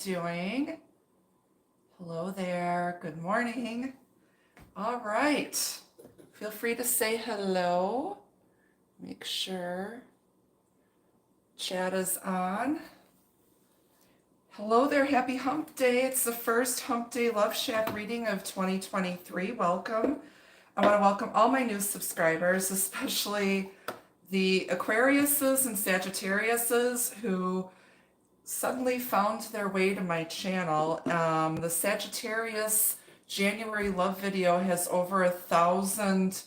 doing? Hello there. Good morning. All right. Feel free to say hello. Make sure chat is on. Hello there. Happy Hump Day. It's the first Hump Day Love Shack reading of 2023. Welcome. I want to welcome all my new subscribers, especially the Aquariuses and Sagittariuses who suddenly found their way to my channel. The Sagittarius January love video has over 1,000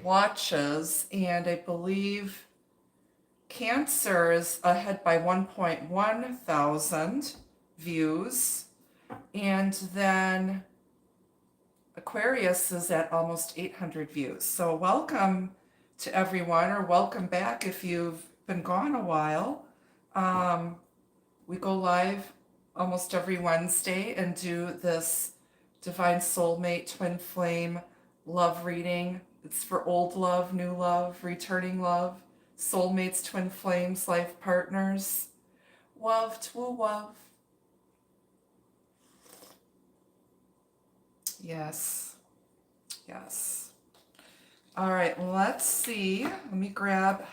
watches, and I believe Cancer is ahead by 1.1 thousand views, and then Aquarius is at almost 800 views. So welcome to everyone, or welcome back if you've been gone a while. We go live almost every Wednesday and do this Divine Soulmate Twinflame love reading. It's for old love, new love, returning love, soulmates, twin flames, life partners. Love to love. Yes. Yes. All right, let's see. Let me grab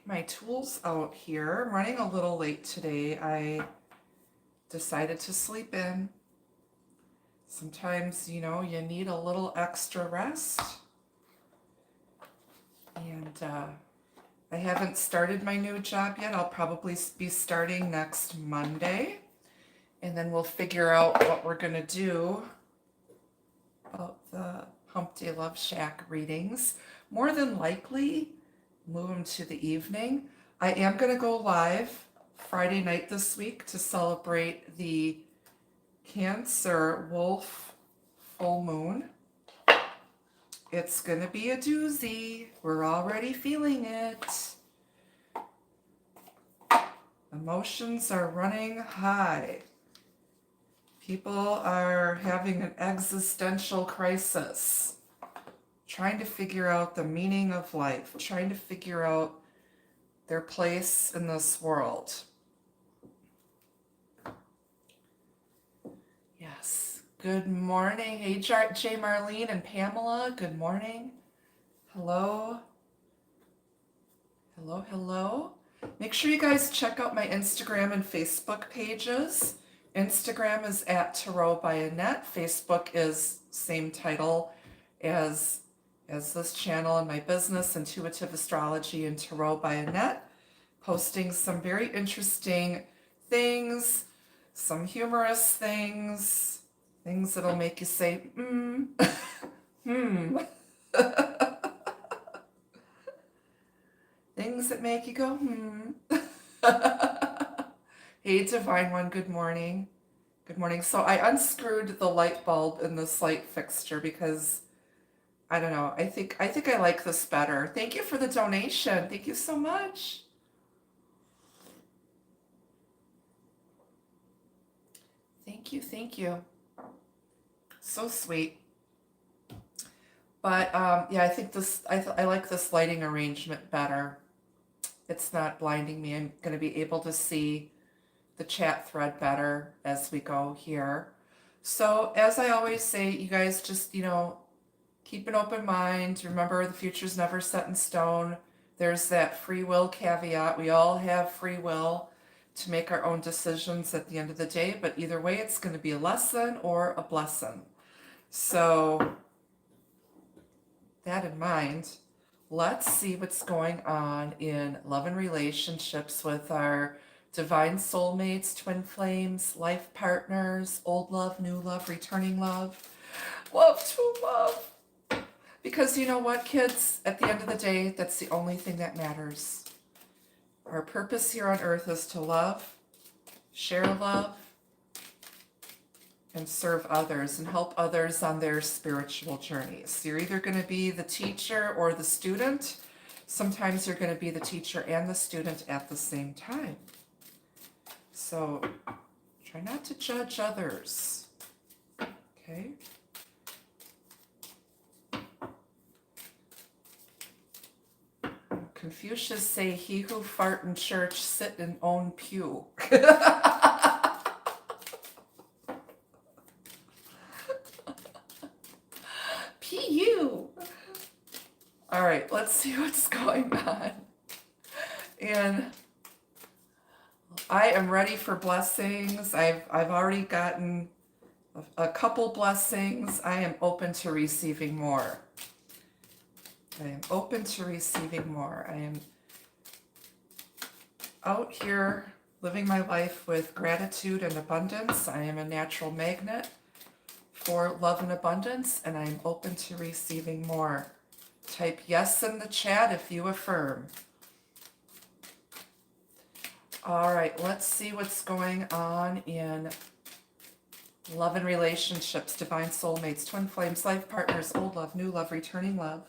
my tools out here. I'm running a little late today. I decided to sleep in. Sometimes, you know, you need a little extra rest. And I haven't started my new job yet. I'll probably be starting next Monday. And then we'll figure out what we're going to do about the Humpday Love Shack readings. More than likely, move them to the evening. I am going to go live Friday night this week to celebrate the Cancer Wolf full moon. It's going to be a doozy. We're already feeling it. Emotions are running high. People are having an existential crisis, trying to figure out the meaning of life, trying to figure out their place in this world. Yes. Good morning. Hey, J. Marlene and Pamela. Good morning. Hello. Hello, hello. Make sure you guys check out my Instagram and Facebook pages. Instagram is at Tarot by Annette. Facebook is same title as this channel and my business, Intuitive Astrology and Tarot by Annette. Posting some very interesting things, some humorous things that'll make you say, Things that make you go, Hey, Divine One, good morning. Good morning. So I unscrewed the light bulb in this light fixture because, I don't know, I think I like this better. Thank you for the donation. Thank you so much. Thank you. So sweet. But yeah, I think I like this lighting arrangement better. It's not blinding me. I'm going to be able to see the chat thread better as we go here. So as I always say, you guys just, keep an open mind. Remember, the future's never set in stone. There's that free will caveat. We all have free will to make our own decisions at the end of the day, but either way, it's going to be a lesson or a blessing. So that in mind, let's see what's going on in love and relationships with our divine soulmates, twin flames, life partners, old love, new love, returning love, love to love. Because you know what, kids? At the end of the day, that's the only thing that matters. Our purpose here on earth is to love, share love, and serve others and help others on their spiritual journeys. You're either going to be the teacher or the student. Sometimes you're going to be the teacher and the student at the same time. So try not to judge others. Okay? Confucius say, he who fart in church sit in own pew. P.U. All right, let's see what's going on. And I am ready for blessings. I've already gotten a couple blessings. I am open to receiving more. I am open to receiving more. I am out here living my life with gratitude and abundance. I am a natural magnet for love and abundance, and I am open to receiving more. Type yes in the chat if you affirm. All right, let's see what's going on in love and relationships, divine soulmates, twin flames, life partners, old love, new love, returning love,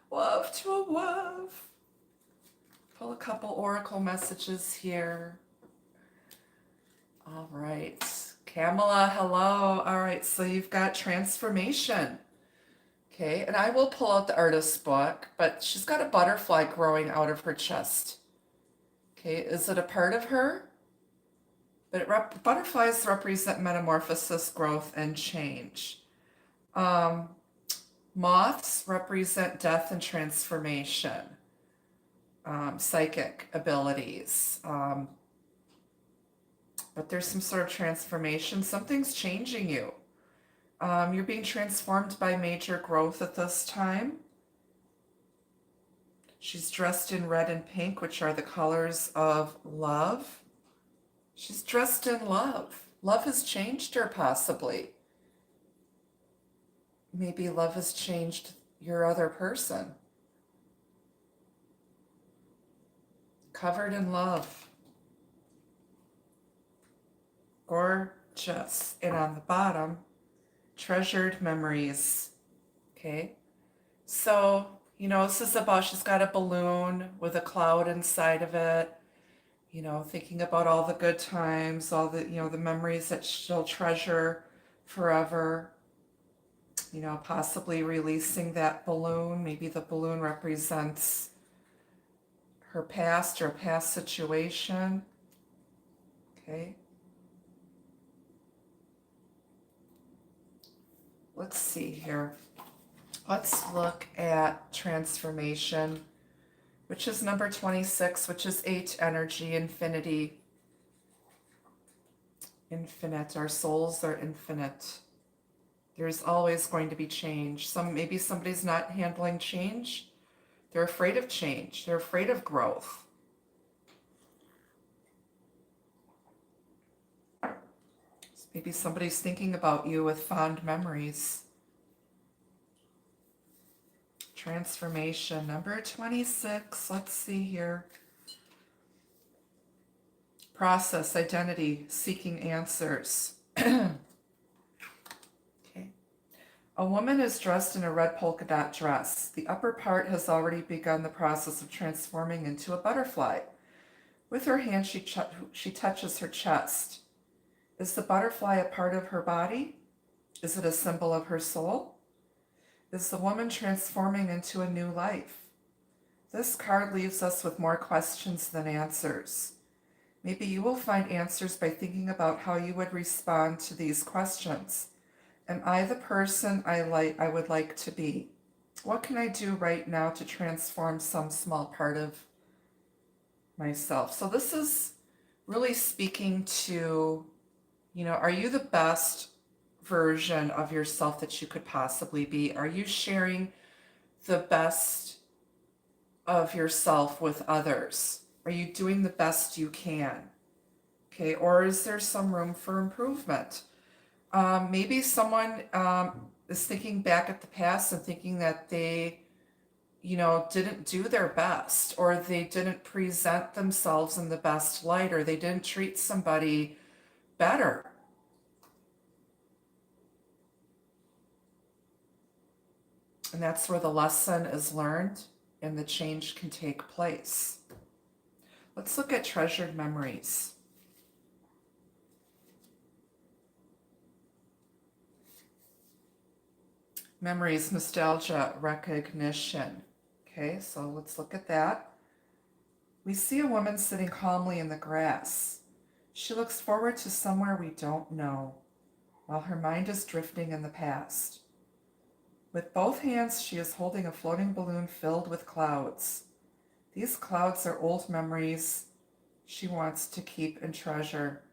love to a love. Pull a couple oracle messages here. All right, Kamala, hello. All right, so you've got transformation. Okay, and I will pull out the artist's book, but she's got a butterfly growing out of her chest. Okay, is it a part of her? But butterflies represent metamorphosis, growth, and change. Moths represent death and transformation, psychic abilities. But there's some sort of transformation. Something's changing you. You're being transformed by major growth at this time. She's dressed in red and pink, which are the colors of love. She's dressed in love. Love has changed her, possibly. Maybe love has changed your other person. Covered in love. Gorgeous. And on the bottom, treasured memories. Okay. So, you know, this is about, she's got a balloon with a cloud inside of it. You know, thinking about all the good times, all the, you know, the memories that she'll treasure forever. You know, possibly releasing that balloon. Maybe the balloon represents her past or a past situation. Okay. Let's see here. Let's look at transformation, which is number 26, which is H energy, infinity. Infinite. Our souls are infinite. There's always going to be change. Maybe somebody's not handling change. They're afraid of change. They're afraid of growth. Maybe somebody's thinking about you with fond memories. Transformation, number 26. Let's see here. Process, identity, seeking answers. Okay. A woman is dressed in a red polka dot dress. The upper part has already begun the process of transforming into a butterfly. With her hand, she touches her chest. Is the butterfly a part of her body? Is it a symbol of her soul? Is the woman transforming into a new life? This card leaves us with more questions than answers. Maybe you will find answers by thinking about how you would respond to these questions. Am I the person I would like to be? What can I do right now to transform some small part of myself? So this is really speaking to, you know, are you the best version of yourself that you could possibly be? Are you sharing the best of yourself with others? Are you doing the best you can? Okay, or is there some room for improvement? Maybe someone is thinking back at the past and thinking that they, you know, didn't do their best, or they didn't present themselves in the best light, or they didn't treat somebody better. And that's where the lesson is learned and the change can take place. Let's look at treasured memories. Memories, nostalgia, recognition. Okay, so let's look at that. We see a woman sitting calmly in the grass. She looks forward to somewhere we don't know, while her mind is drifting in the past. With both hands, she is holding a floating balloon filled with clouds. These clouds are old memories she wants to keep and treasure.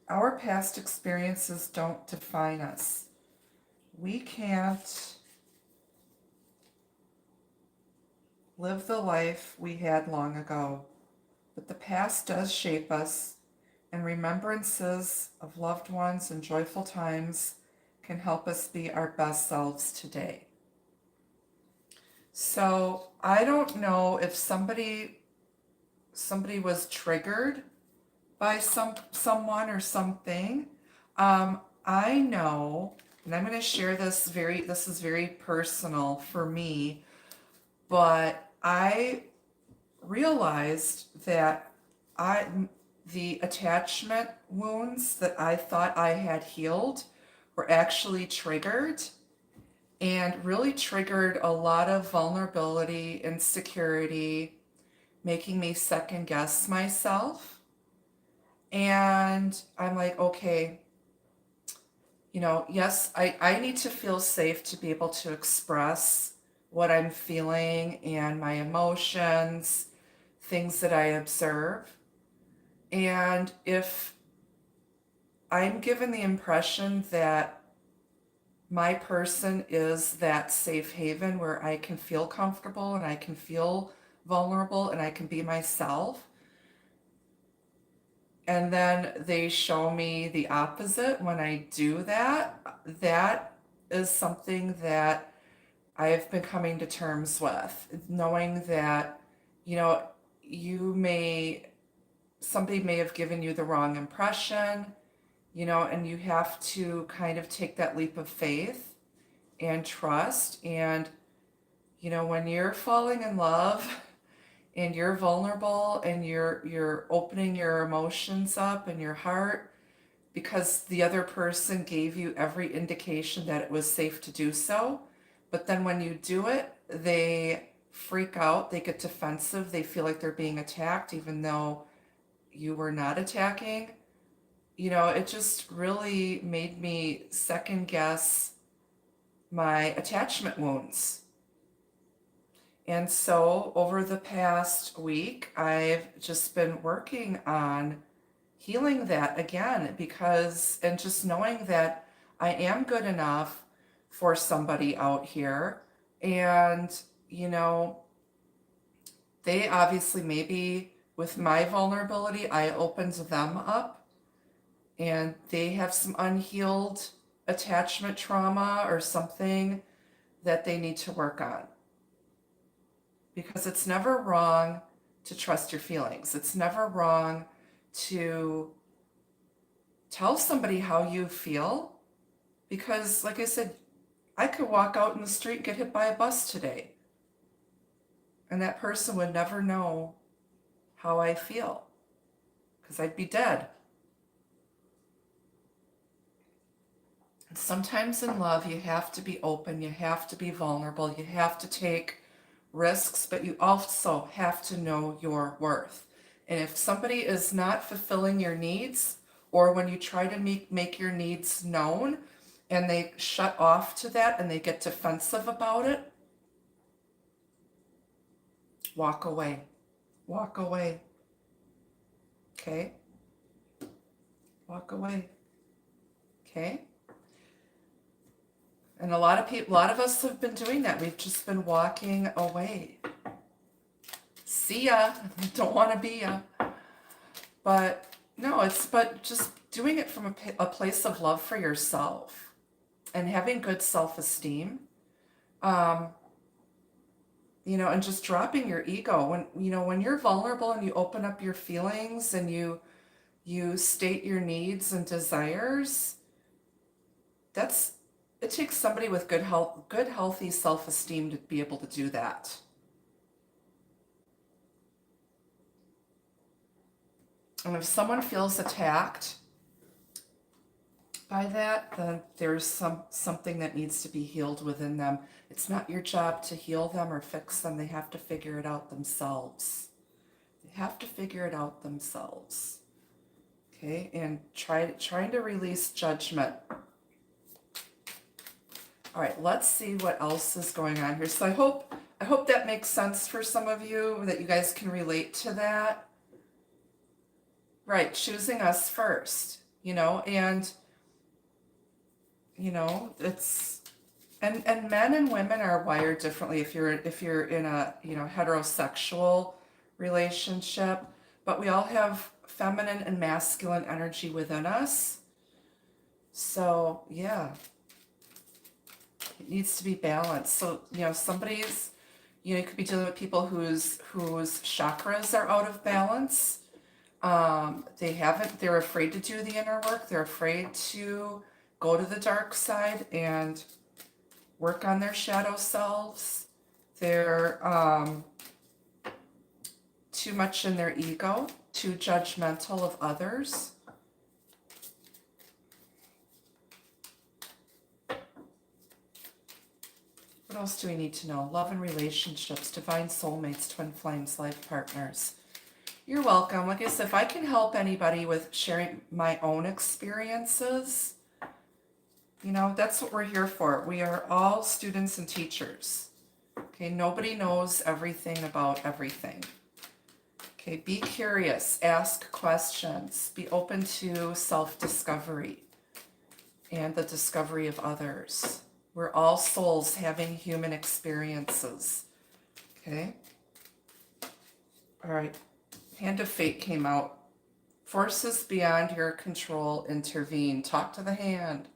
Our past experiences don't define us. We can't live the life we had long ago, but the past does shape us, and remembrances of loved ones and joyful times can help us be our best selves today. So I don't know if somebody was triggered by someone or something. I know, and I'm going to share this is very personal for me, but I realized that the attachment wounds that I thought I had healed were actually triggered, and really triggered a lot of vulnerability, insecurity, making me second guess myself. And I'm like, okay, yes, I need to feel safe to be able to express what I'm feeling and my emotions, things that I observe. And if I'm given the impression that my person is that safe haven where I can feel comfortable and I can feel vulnerable and I can be myself, and then they show me the opposite when I do that, that is something that I've been coming to terms with, knowing that, you know, somebody may have given you the wrong impression, and you have to kind of take that leap of faith and trust. And, when you're falling in love and you're vulnerable and you're opening your emotions up and your heart because the other person gave you every indication that it was safe to do so, but then when you do it, they freak out, they get defensive, they feel like they're being attacked even though you were not attacking. It just really made me second guess my attachment wounds. And so over the past week, I've just been working on healing that again, and just knowing that I am good enough for somebody out here. And, they obviously, maybe with my vulnerability, I opened them up, and they have some unhealed attachment trauma or something that they need to work on. Because it's never wrong to trust your feelings. It's never wrong to tell somebody how you feel. Because, like I said, I could walk out in the street and get hit by a bus today, and that person would never know how I feel, because I'd be dead. And sometimes in love, you have to be open, you have to be vulnerable, you have to take risks, but you also have to know your worth. And if somebody is not fulfilling your needs, or when you try to make your needs known and they shut off to that and they get defensive about it, walk away. Walk away. Okay? Walk away. Okay? And a lot of us have been doing that. We've just been walking away. See ya. Don't want to be ya. But no, but just doing it from a place of love for yourself and having good self-esteem. And just dropping your ego. When you're vulnerable and you open up your feelings and you state your needs and desires, it takes somebody with good healthy self-esteem to be able to do that. And if someone feels attacked by that, then there's something that needs to be healed within them. It's not your job to heal them or fix them. They have to figure it out themselves. They have to figure it out themselves. Okay, and trying to release judgment. All right, let's see what else is going on here. So I hope that makes sense for some of you, that you guys can relate to that. Right, choosing us first, and it's and men and women are wired differently if you're in a, heterosexual relationship, but we all have feminine and masculine energy within us. So, yeah, it needs to be balanced. So, somebody's, you could be dealing with people whose chakras are out of balance. They're afraid to do the inner work. They're afraid to go to the dark side and work on their shadow selves. They're too much in their ego, too judgmental of others. What else do we need to know? Love and relationships, divine soulmates, twin flames, life partners. You're welcome. Like I said, if I can help anybody with sharing my own experiences, that's what we're here for. We are all students and teachers. Okay, nobody knows everything about everything. Okay, be curious, ask questions, be open to self-discovery and the discovery of others. We're all souls having human experiences. Okay? All right. Hand of Fate came out. Forces beyond your control intervene. Talk to the hand.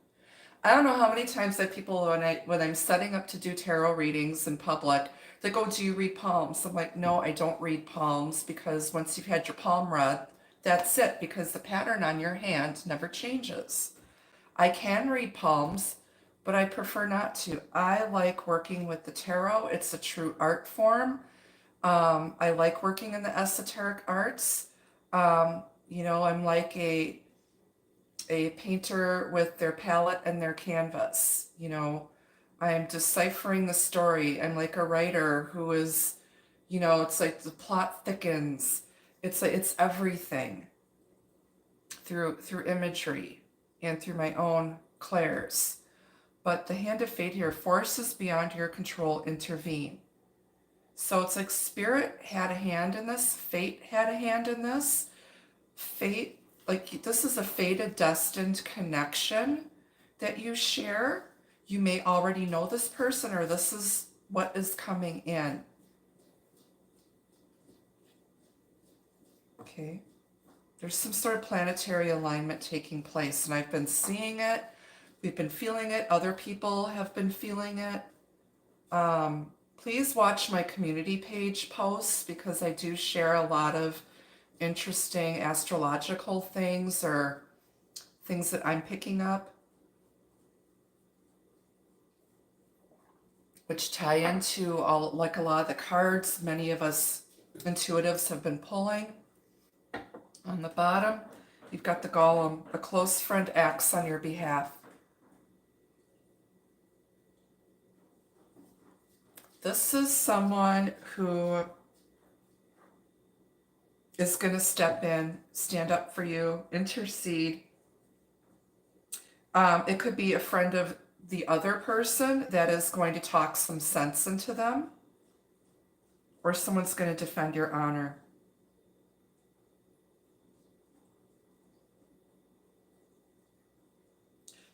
I don't know how many times that people, when I'm setting up to do tarot readings in public, they go, do you read palms? I'm like, no, I don't read palms, because once you've had your palm read, that's it, because the pattern on your hand never changes. I can read palms, but I prefer not to. I like working with the tarot. It's a true art form. I like working in the esoteric arts. I'm like a painter with their palette and their canvas. I'm deciphering the story. I'm like a writer who is, it's like the plot thickens. It's like, it's everything through imagery and through my own clairs. But the Hand of Fate here, forces beyond your control intervene. So it's like spirit had a hand in this, fate had a hand in this. Fate, like this is a fated, destined connection that you share. You may already know this person, or this is what is coming in. Okay. There's some sort of planetary alignment taking place, and I've been seeing it. We've been feeling it. Other people have been feeling it. Please watch my community page posts, because I do share a lot of interesting astrological things or things that I'm picking up, which tie into like a lot of the cards many of us intuitives have been pulling. On the bottom, you've got the Golem. A close friend acts on your behalf. This is someone who is going to step in, stand up for you, intercede. It could be a friend of the other person that is going to talk some sense into them, or someone's going to defend your honor.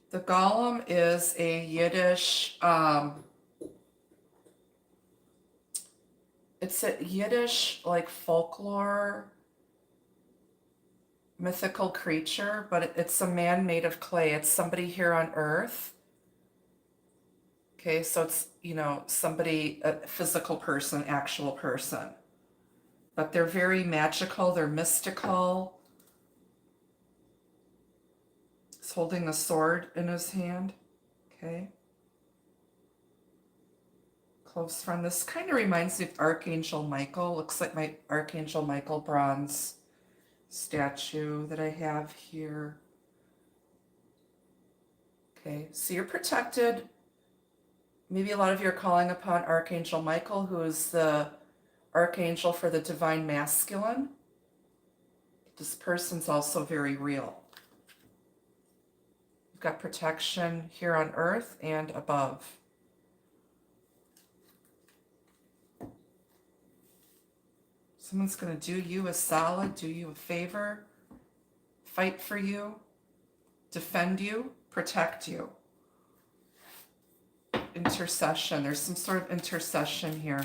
The Golem is a Yiddish, it's a Yiddish like folklore mythical creature, but it's a man made of clay. It's somebody here on earth. Okay, so it's, somebody, a physical person, actual person. But they're very magical, they're mystical. He's holding a sword in his hand. Okay. Close friend. This kind of reminds me of Archangel Michael. Looks like my Archangel Michael bronze statue that I have here. Okay, so you're protected. Maybe a lot of you are calling upon Archangel Michael, who is the archangel for the divine masculine. This person's also very real. You've got protection here on earth and above. Someone's going to do you a solid, do you a favor, fight for you, defend you, protect you. Intercession. There's some sort of intercession here.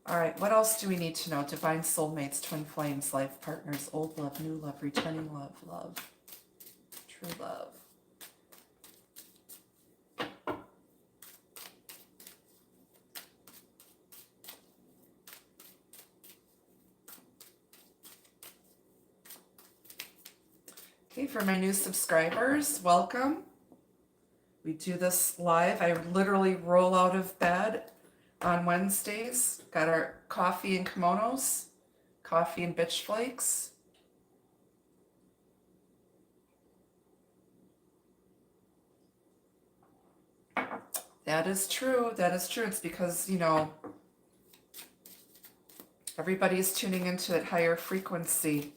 All right, what else do we need to know? Divine soulmates, twin flames, life partners, old love, new love, returning love, love, true love. Okay, for my new subscribers, welcome. We do this live. I literally roll out of bed on Wednesdays. Got our coffee and kimonos, coffee and bitch flakes. That is true. That is true. It's because, you know, everybody's tuning into that higher frequency.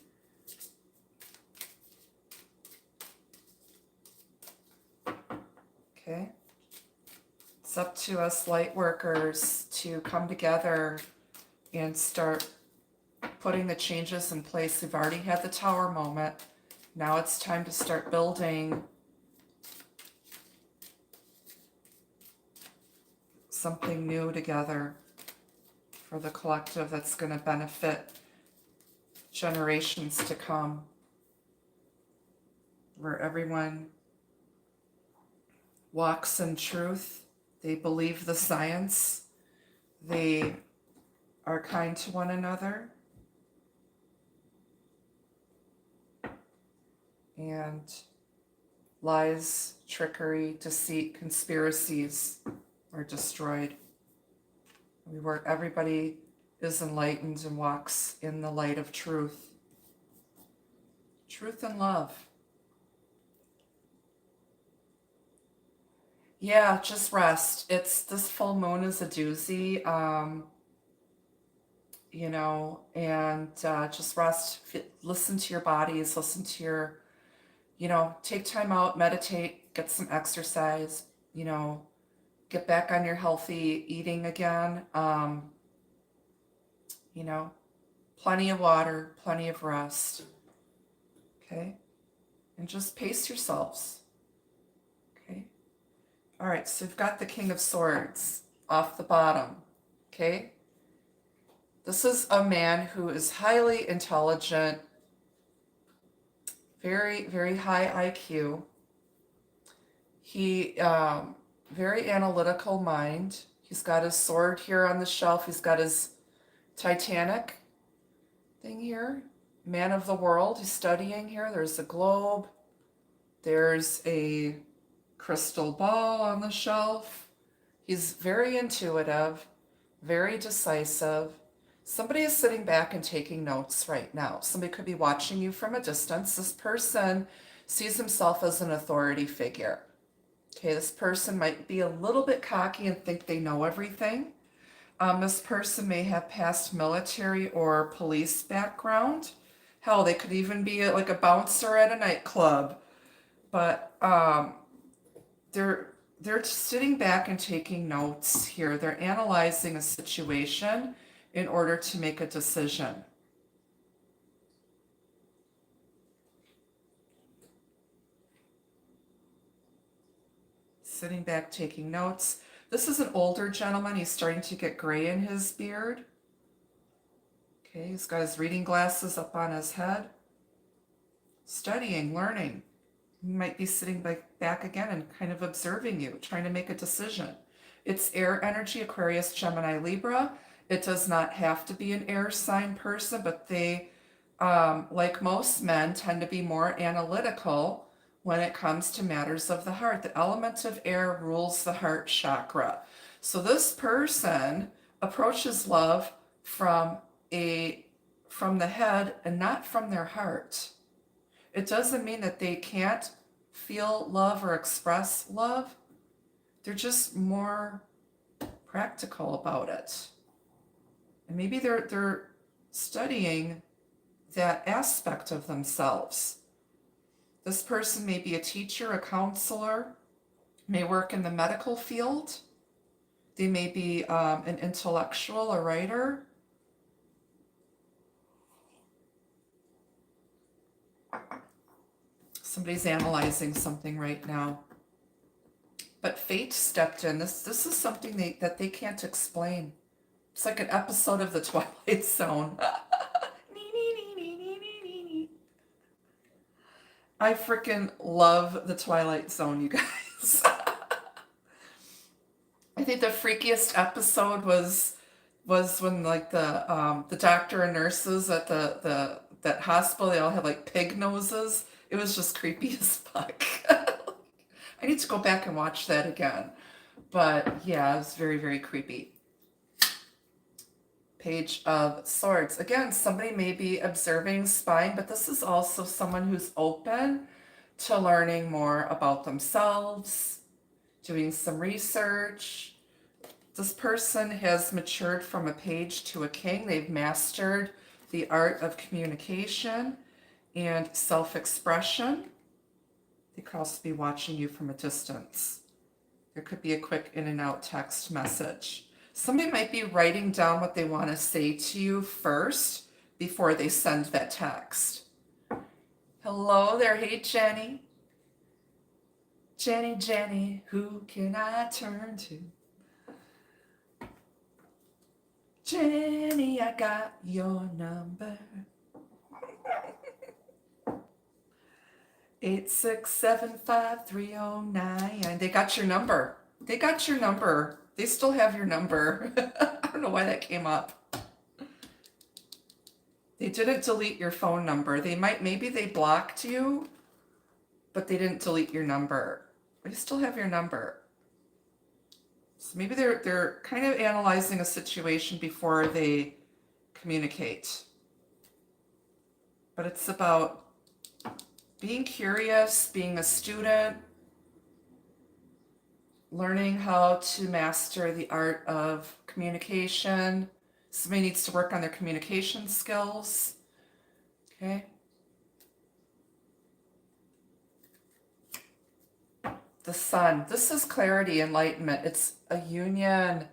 Okay. It's up to us light workers to come together and start putting the changes in place. We've already had the tower moment. Now it's time to start building something new together for the collective that's going to benefit generations to come, where everyone walks in truth, they believe the science, they are kind to one another, and lies, trickery, deceit, conspiracies are destroyed. Where everybody is enlightened and walks in the light of truth. Truth and love. Yeah, just rest. This full moon is a doozy, you know, and just rest. Listen to your bodies, listen to your, you know, take time out, meditate, get some exercise, you know, get back on your healthy eating again. You know, plenty of water, plenty of rest. Okay? And just pace yourselves. Okay? All right, so we've got the King of Swords off the bottom. Okay? This is a man who is highly intelligent, very, very high IQ. He, very analytical mind. He's got his sword here on the shelf. He's got his Titanic thing here. Man of the world. He's studying here. There's a globe. There's a crystal ball on the shelf. He's very intuitive, very decisive. Somebody is sitting back and taking notes right now. Somebody could be watching you from a distance. This person sees himself as an authority figure. Okay, this person might be a little bit cocky and think they know everything. This person may have past military or police background. Hell, they could even be like a bouncer at a nightclub. But they're sitting back and taking notes here. They're analyzing a situation in order to make a decision. Sitting back, taking notes. This is an older gentleman. He's starting to get gray in his beard. Okay, he's got his reading glasses up on his head. Studying, learning. He might be sitting back again and kind of observing you, trying to make a decision. It's air energy, Aquarius, Gemini, Libra. It does not have to be an air sign person, but they, like most men, tend to be more analytical when it comes to matters of the heart. The element of air rules the heart chakra. So this person approaches love from the head and not from their heart. It doesn't mean that they can't feel love or express love. They're just more practical about it. And maybe they're studying that aspect of themselves. This person may be a teacher, a counselor, may work in the medical field. They may be an intellectual, a writer. Somebody's analyzing something right now. But fate stepped in. This is something that they can't explain. It's like an episode of the Twilight Zone. I freaking love the Twilight Zone, you guys. I think the freakiest episode was when like the doctor and nurses at that hospital, they all had like pig noses. It was just creepy as fuck. I need to go back and watch that again. But yeah, it was very, very creepy. Page of Swords. Again, somebody may be observing, spying, but this is also someone who's open to learning more about themselves, doing some research. This person has matured from a page to a king. They've mastered the art of communication and self-expression. They could also be watching you from a distance. There could be a quick in and out text message. Somebody might be writing down what they want to say to you first before they send that text. Hello there. Hey, Jenny. Jenny, who can I turn to? Jenny, I got your number. 8675309. They got your number. They got your number. They still have your number. I don't know why that came up. They didn't delete your phone number. Maybe they blocked you, but they didn't delete your number. They still have your number. So maybe they're kind of analyzing a situation before they communicate. But it's about being curious, being a student, learning how to master the art of communication. Somebody needs to work on their communication skills. Okay. The sun. This is clarity, enlightenment. It's a union.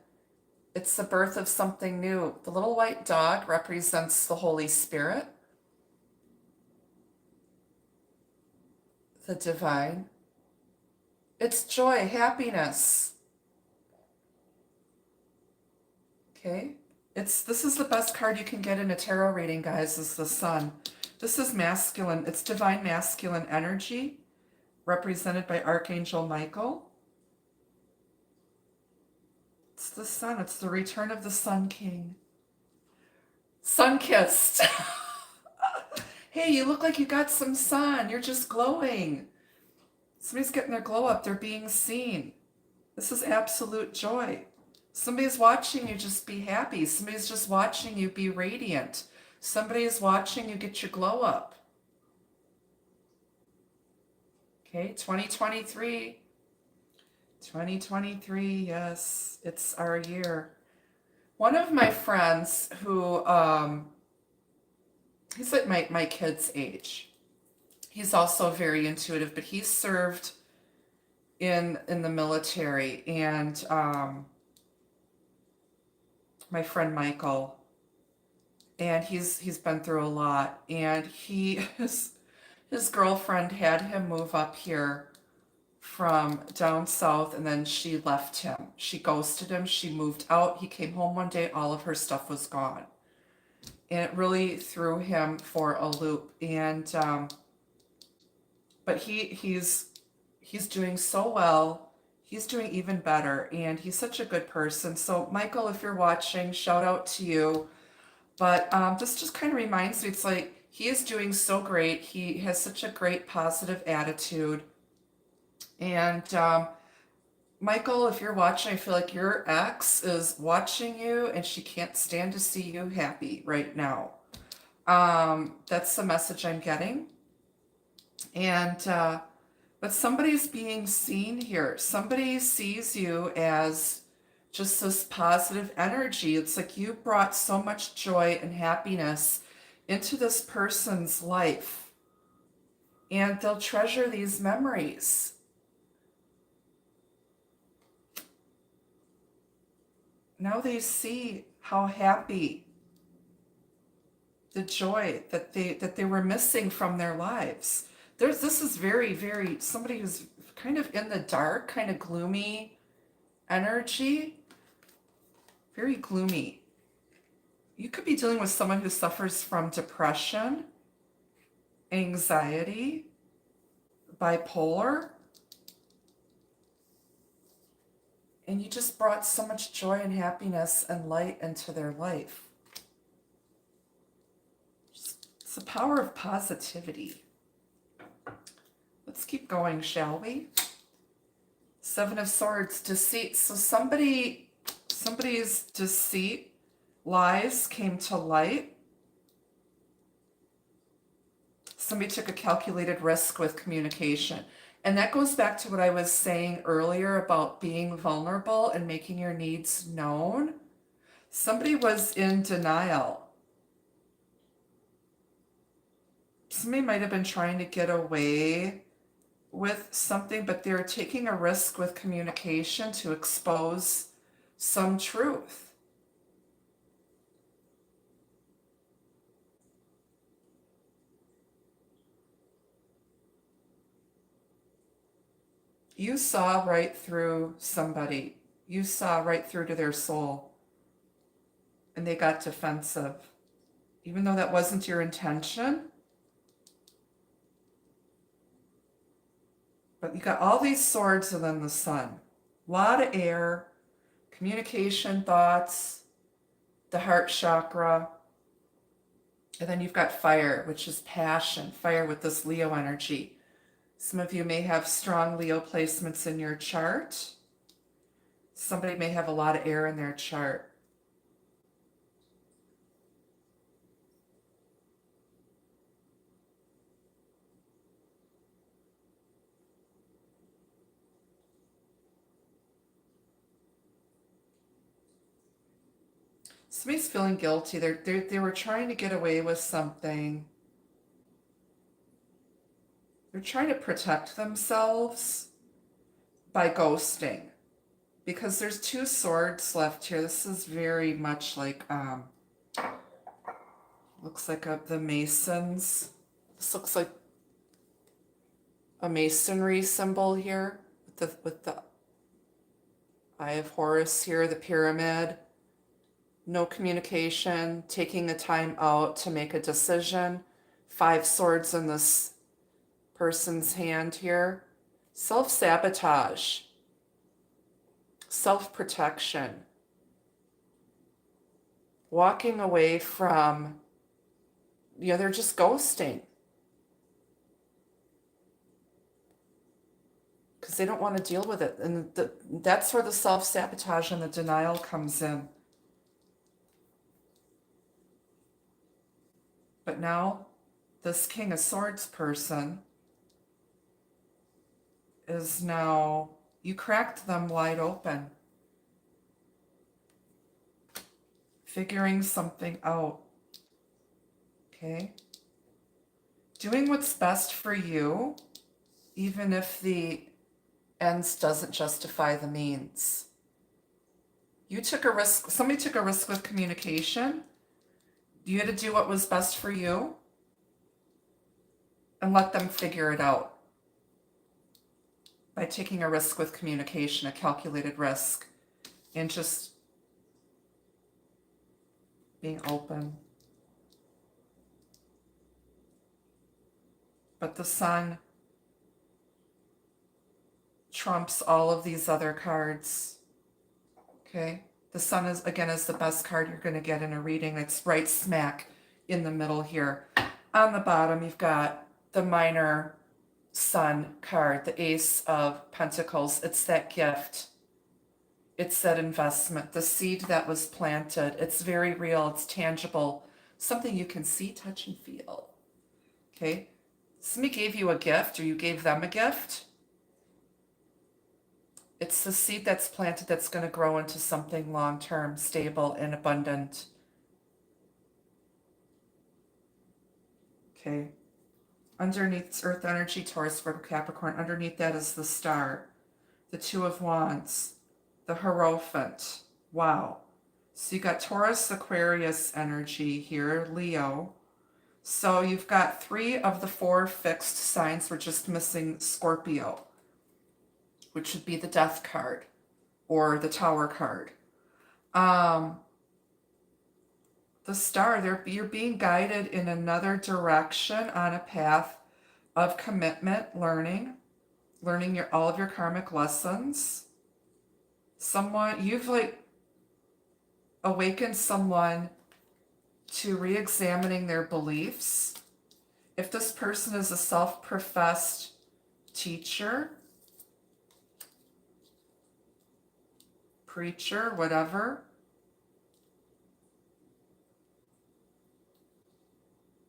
It's the birth of something new. The little white dog represents the Holy Spirit, the divine. It's joy, happiness. Okay? This is the best card you can get in a tarot reading, guys, is the sun. This is masculine. It's divine masculine energy, represented by Archangel Michael. It's the sun. It's the return of the Sun King. Sun-kissed. Hey, you look like you got some sun. You're just glowing. Somebody's getting their glow up. They're being seen. This is absolute joy. Somebody's watching you just be happy. Somebody's just watching you be radiant. Somebody is watching you get your glow up. Okay, 2023. 2023, yes, it's our year. One of my friends who, he's like my kid's age. He's also very intuitive, but he served in the military, and my friend Michael, and he's been through a lot, and his girlfriend had him move up here from down south, and then she left him. She ghosted him. She moved out. He came home one day. All of her stuff was gone, and it really threw him for a loop. And but he's doing so well. He's doing even better, and he's such a good person. So Michael, if you're watching, shout out to you. But this just kind of reminds me, it's like he is doing so great. He has such a great positive attitude. And Michael, if you're watching, I feel like your ex is watching you and she can't stand to see you happy right now. That's the message I'm getting. And But somebody's being seen here. Somebody sees you as just this positive energy. It's like you brought so much joy and happiness into this person's life, and they'll treasure these memories. Now they see how happy, the joy that they were missing from their lives. This is very, very, somebody who's kind of in the dark, kind of gloomy energy, very gloomy. You could be dealing with someone who suffers from depression, anxiety, bipolar, and you just brought so much joy and happiness and light into their life. It's the power of positivity. Let's keep going, shall we? Seven of Swords, deceit. So somebody's deceit, lies came to light. Somebody took a calculated risk with communication. And that goes back to what I was saying earlier about being vulnerable and making your needs known. Somebody was in denial. Somebody might have been trying to get away with something, but they're taking a risk with communication to expose some truth. You saw right through somebody. You saw right through to their soul. And they got defensive. Even though that wasn't your intention. But you got all these swords and then the sun. A lot of air, communication, thoughts, the heart chakra. And then you've got fire, which is passion, fire with this Leo energy. Some of you may have strong Leo placements in your chart. Somebody may have a lot of air in their chart. Somebody's feeling guilty. They were trying to get away with something. They're trying to protect themselves by ghosting. Because there's two swords left here. This is very much like, looks like the Masons. This looks like a masonry symbol here with the Eye of Horus here, the pyramid. No communication, taking the time out to make a decision. 5 swords in this person's hand here. Self-sabotage, self-protection, walking away from, they're just ghosting. Because they don't want to deal with it. And that's where the self-sabotage and the denial comes in. But now, this King of Swords person is now, you cracked them wide open. Figuring something out. Okay? Doing what's best for you, even if the ends doesn't justify the means. You took a risk, somebody took a risk with communication. You had to do what was best for you and let them figure it out by taking a risk with communication, a calculated risk, and just being open. But the sun trumps all of these other cards, okay? The sun is, again, is the best card you're going to get in a reading. It's right smack in the middle here. On the bottom, you've got the minor sun card, the Ace of Pentacles. It's that gift. It's that investment, the seed that was planted. It's very real. It's tangible. Something you can see, touch, and feel. Okay? Somebody gave you a gift or you gave them a gift. It's the seed that's planted that's going to grow into something long-term, stable, and abundant. Okay. Underneath Earth energy, Taurus, Virgo, Capricorn, underneath that is the star, the Two of Wands, the Hierophant. Wow. So you got Taurus, Aquarius energy here, Leo. So you've got 3 of the 4 fixed signs. We're just missing Scorpio, which would be the Death card or the Tower card. The star, you're being guided in another direction on a path of commitment, learning all of your karmic lessons. You've like awakened someone to re-examining their beliefs. If this person is a self-professed teacher, preacher, whatever,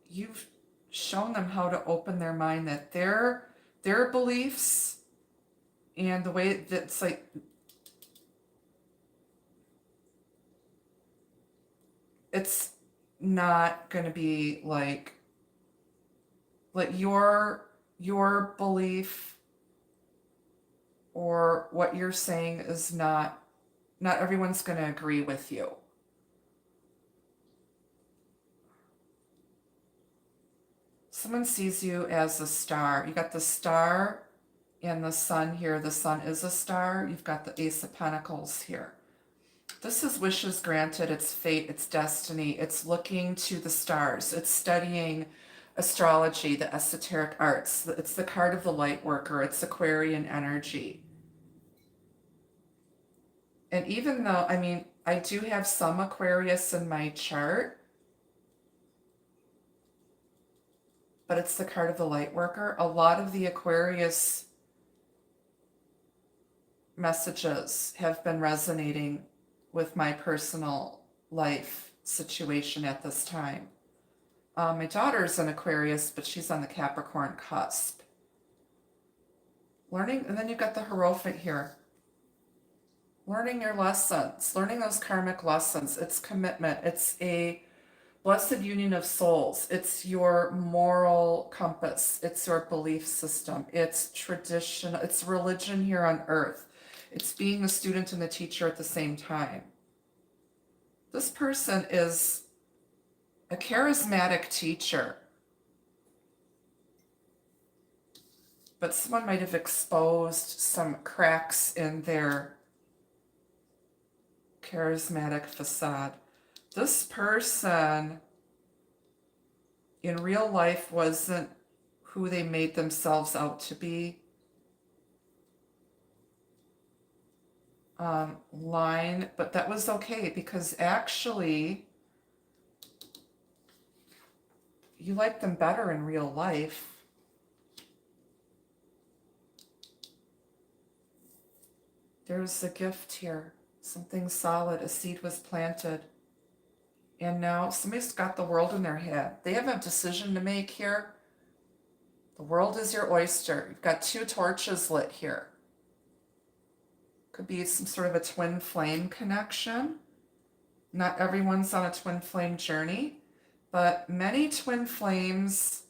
you've shown them how to open their mind, that their beliefs and the way that's like, it's not going to be like your belief or what you're saying is not everyone's going to agree with you. Someone sees you as a star. You got the star and the sun here. The sun is a star. You've got the Ace of Pentacles here. This is wishes granted. It's fate. It's destiny. It's looking to the stars. It's studying astrology, the esoteric arts. It's the card of the light worker. It's Aquarian energy. And even though, I mean, I do have some Aquarius in my chart, but it's the card of the light worker. A lot of the Aquarius messages have been resonating with my personal life situation at this time. My daughter's an Aquarius, but she's on the Capricorn cusp. Learning, and then you've got the Hierophant here. Learning your lessons, learning those karmic lessons. It's commitment. It's a blessed union of souls. It's your moral compass. It's your belief system. It's tradition. It's religion here on earth. It's being the student and the teacher at the same time. This person is a charismatic teacher, but someone might have exposed some cracks in their charismatic facade. This person in real life wasn't who they made themselves out to be. Line, but that was okay, because actually you like them better in real life. There's a gift here, something solid. A seed was planted, and now somebody's got the world in their head. They have a decision to make here. The world is your oyster. You've got 2 torches lit here. Could be some sort of a twin flame connection. Not everyone's on a twin flame journey, but many twin flames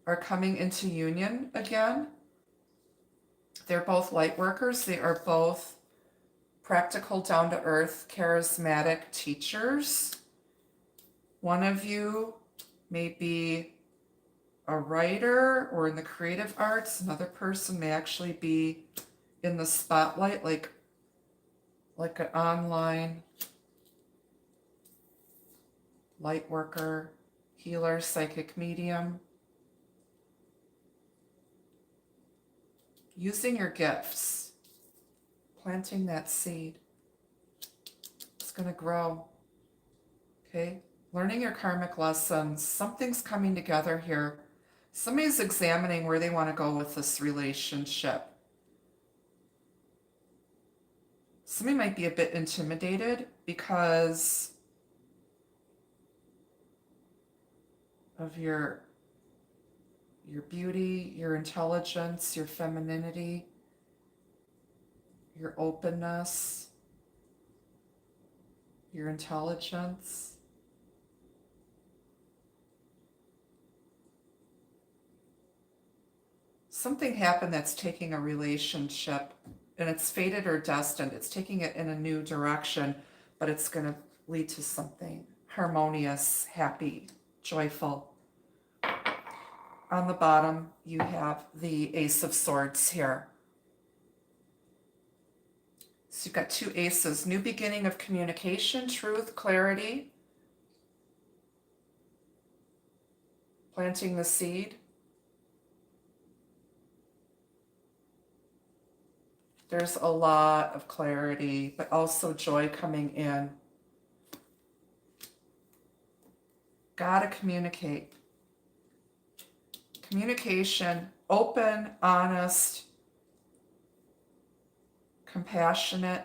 are coming into union again. They're both light workers. They are both practical, down-to-earth, charismatic teachers. One of you may be a writer or in the creative arts. Another person may actually be in the spotlight, like an online light worker, healer, psychic medium. Using your gifts, planting that seed. It's going to grow. Okay? Learning your karmic lessons. Something's coming together here. Somebody's examining where they want to go with this relationship. Somebody might be a bit intimidated because of your beauty, your intelligence, your femininity. your openness, your intelligence. Something happened that's taking a relationship, and it's fated or destined. It's taking it in a new direction, but it's going to lead to something harmonious, happy, joyful. On the bottom, you have the Ace of Swords here. So you've got two aces, new beginning of communication, truth, clarity, planting the seed. There's a lot of clarity, but also joy coming in. Gotta communicate. Communication, open, honest, compassionate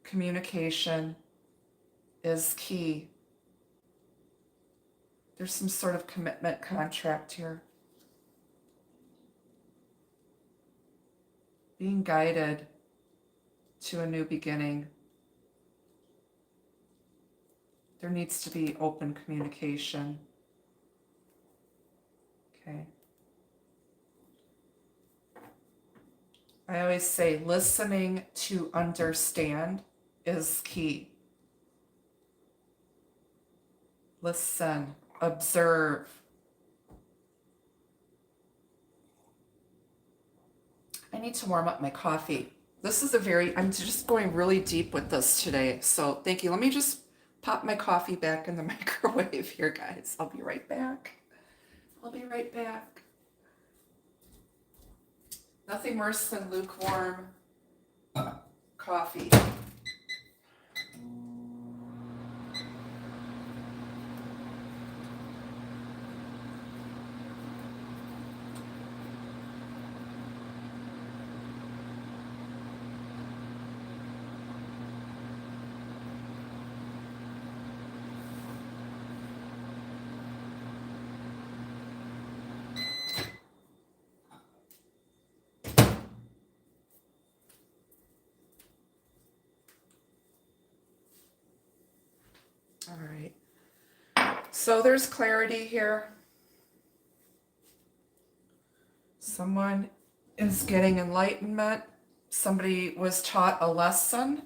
communication is key. There's some sort of commitment contract here. Being guided to a new beginning. There needs to be open communication. Okay. I always say listening to understand is key. Listen, observe. I need to warm up my coffee. This is I'm just going really deep with this today. So thank you. Let me just pop my coffee back in the microwave here, guys. I'll be right back. Nothing worse than lukewarm coffee. All right. So there's clarity here. Someone is getting enlightenment. Somebody was taught a lesson.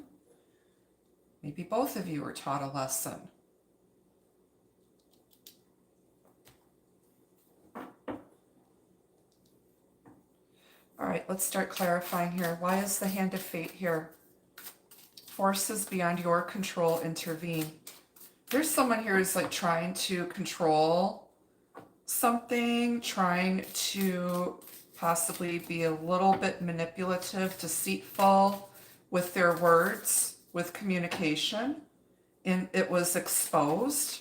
Maybe both of you were taught a lesson. All right, let's start clarifying here. Why is the Hand of Fate here? Forces beyond your control intervene. There's someone here who's like trying to control something, trying to possibly be a little bit manipulative, deceitful with their words, with communication, and it was exposed,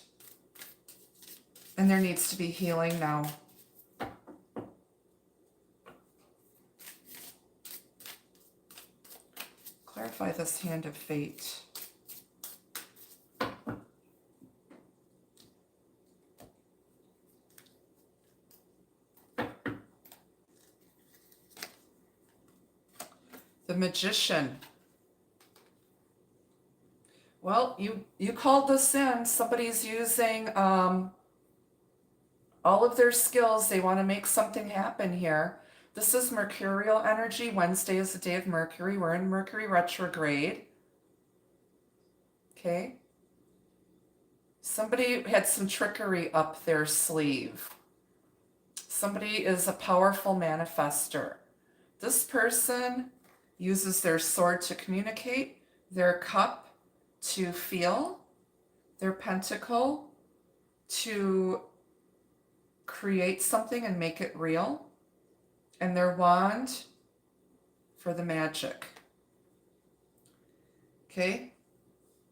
and there needs to be healing now. Clarify this Hand of Fate. The Magician. Well, you called this in. Somebody's using all of their skills. They want to make something happen here. This is Mercurial energy. Wednesday is the day of Mercury. We're in Mercury retrograde. Okay. Somebody had some trickery up their sleeve. Somebody is a powerful manifester. This person uses their sword to communicate, their cup to feel, their pentacle to create something and make it real, and their wand for the magic. Okay?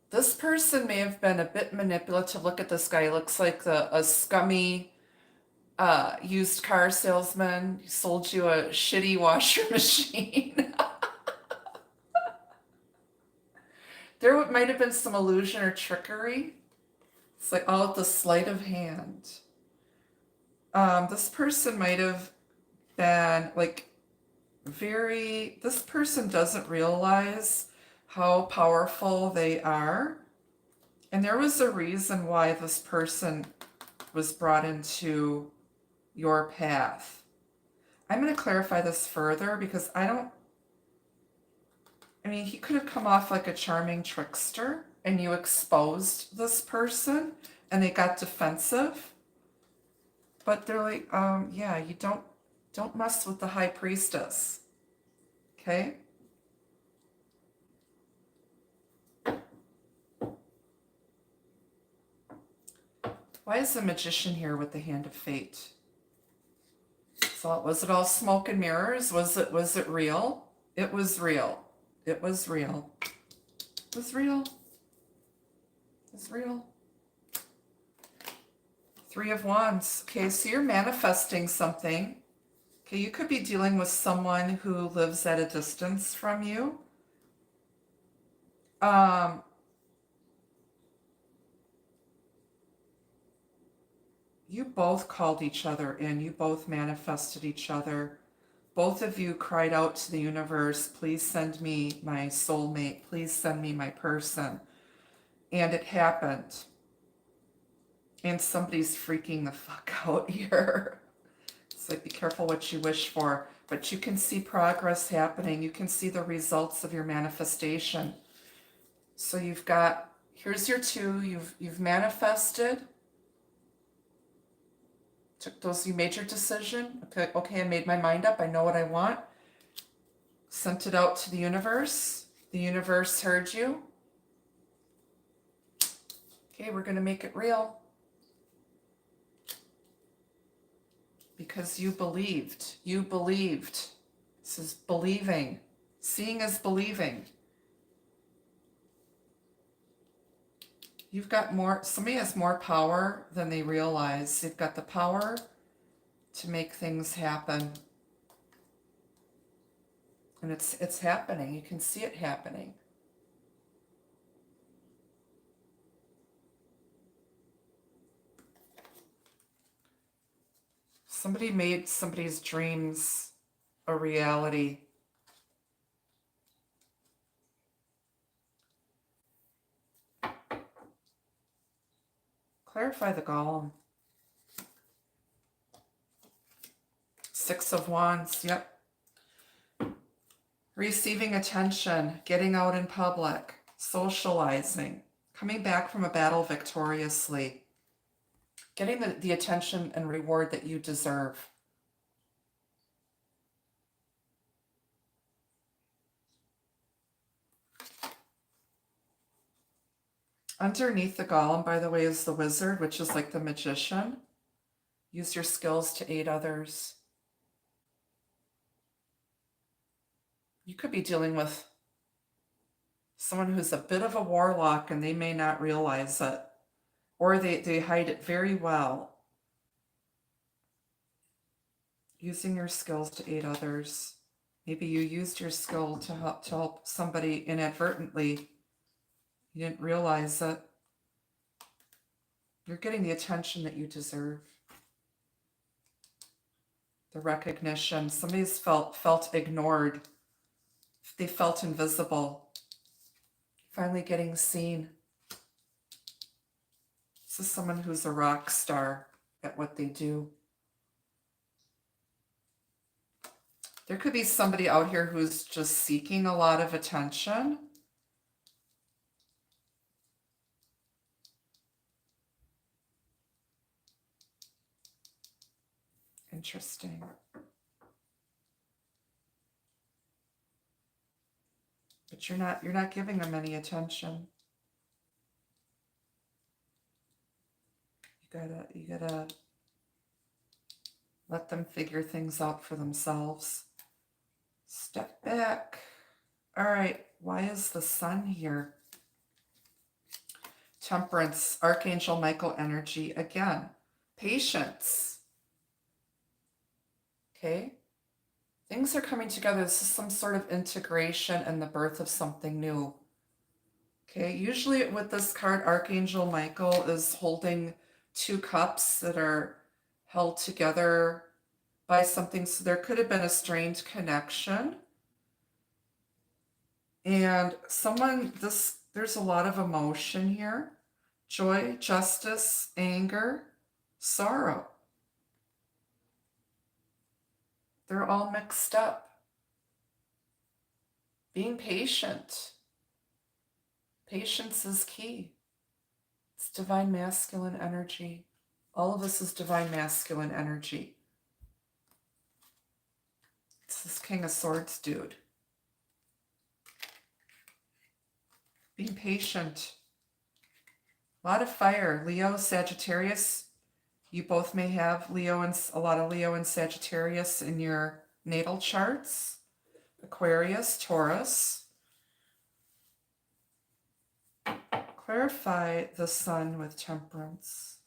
This person may have been a bit manipulative. Look at this guy. He looks like a scummy used car salesman. He sold you a shitty washer machine. There might have been some illusion or trickery. It's like all at the sleight of hand. This person might have been like this person doesn't realize how powerful they are. And there was a reason why this person was brought into your path. I'm going to clarify this further because he could have come off like a charming trickster and you exposed this person and they got defensive. But they're like, yeah, you don't mess with the high priestess. Okay? Why is the magician here with the hand of fate? So was it all smoke and mirrors? Was it real? It was real. It was real. It was real. It was real. Three of Wands. Okay, so you're manifesting something. Okay, you could be dealing with someone who lives at a distance from you. You both called each other in. You both manifested each other. Both of you cried out to the universe, please send me my soulmate. Please send me my person. And it happened. And somebody's freaking the fuck out here. It's like, be careful what you wish for. But you can see progress happening. You can see the results of your manifestation. So you've got, here's your two. You've manifested. You made your decision. Okay, I made my mind up. I know what I want. Sent it out to the universe. The universe heard you. Okay, we're going to make it real. Because you believed. You believed. This is believing. Seeing is believing. You've got more, somebody has more power than they realize. They've got the power to make things happen. And it's happening. You can see it happening. Somebody made somebody's dreams a reality. Clarify the golem. Six of Wands, yep. Receiving attention, getting out in public, socializing, coming back from a battle victoriously, getting the attention and reward that you deserve. Underneath the golem, by the way, is the wizard, which is like the magician. Use your skills to aid others. You could be dealing with someone who's a bit of a warlock and they may not realize it. Or they hide it very well. Using your skills to aid others. Maybe you used your skill to help somebody inadvertently. You didn't realize it. You're getting the attention that you deserve. The recognition. Somebody's felt ignored. They felt invisible. Finally getting seen. This is someone who's a rock star at what they do. There could be somebody out here who's just seeking a lot of attention. Interesting. But you're not giving them any attention. You gotta let them figure things out for themselves. Step back. All right, why is the sun here? Temperance, Archangel Michael energy again. Patience. Okay. Things are coming together. This is some sort of integration and the birth of something new. Okay, usually with this card, Archangel Michael is holding two cups that are held together by something. So there could have been a strained connection. And there's a lot of emotion here. Joy, justice, anger, sorrow. They're all mixed up. Being patient. Patience is key. It's divine masculine energy. All of this is divine masculine energy. It's this King of Swords dude. Being patient. A lot of fire. Leo, Sagittarius. You both may have Leo and a lot of Leo and Sagittarius in your natal charts. Aquarius, Taurus. Clarify the Sun with Temperance.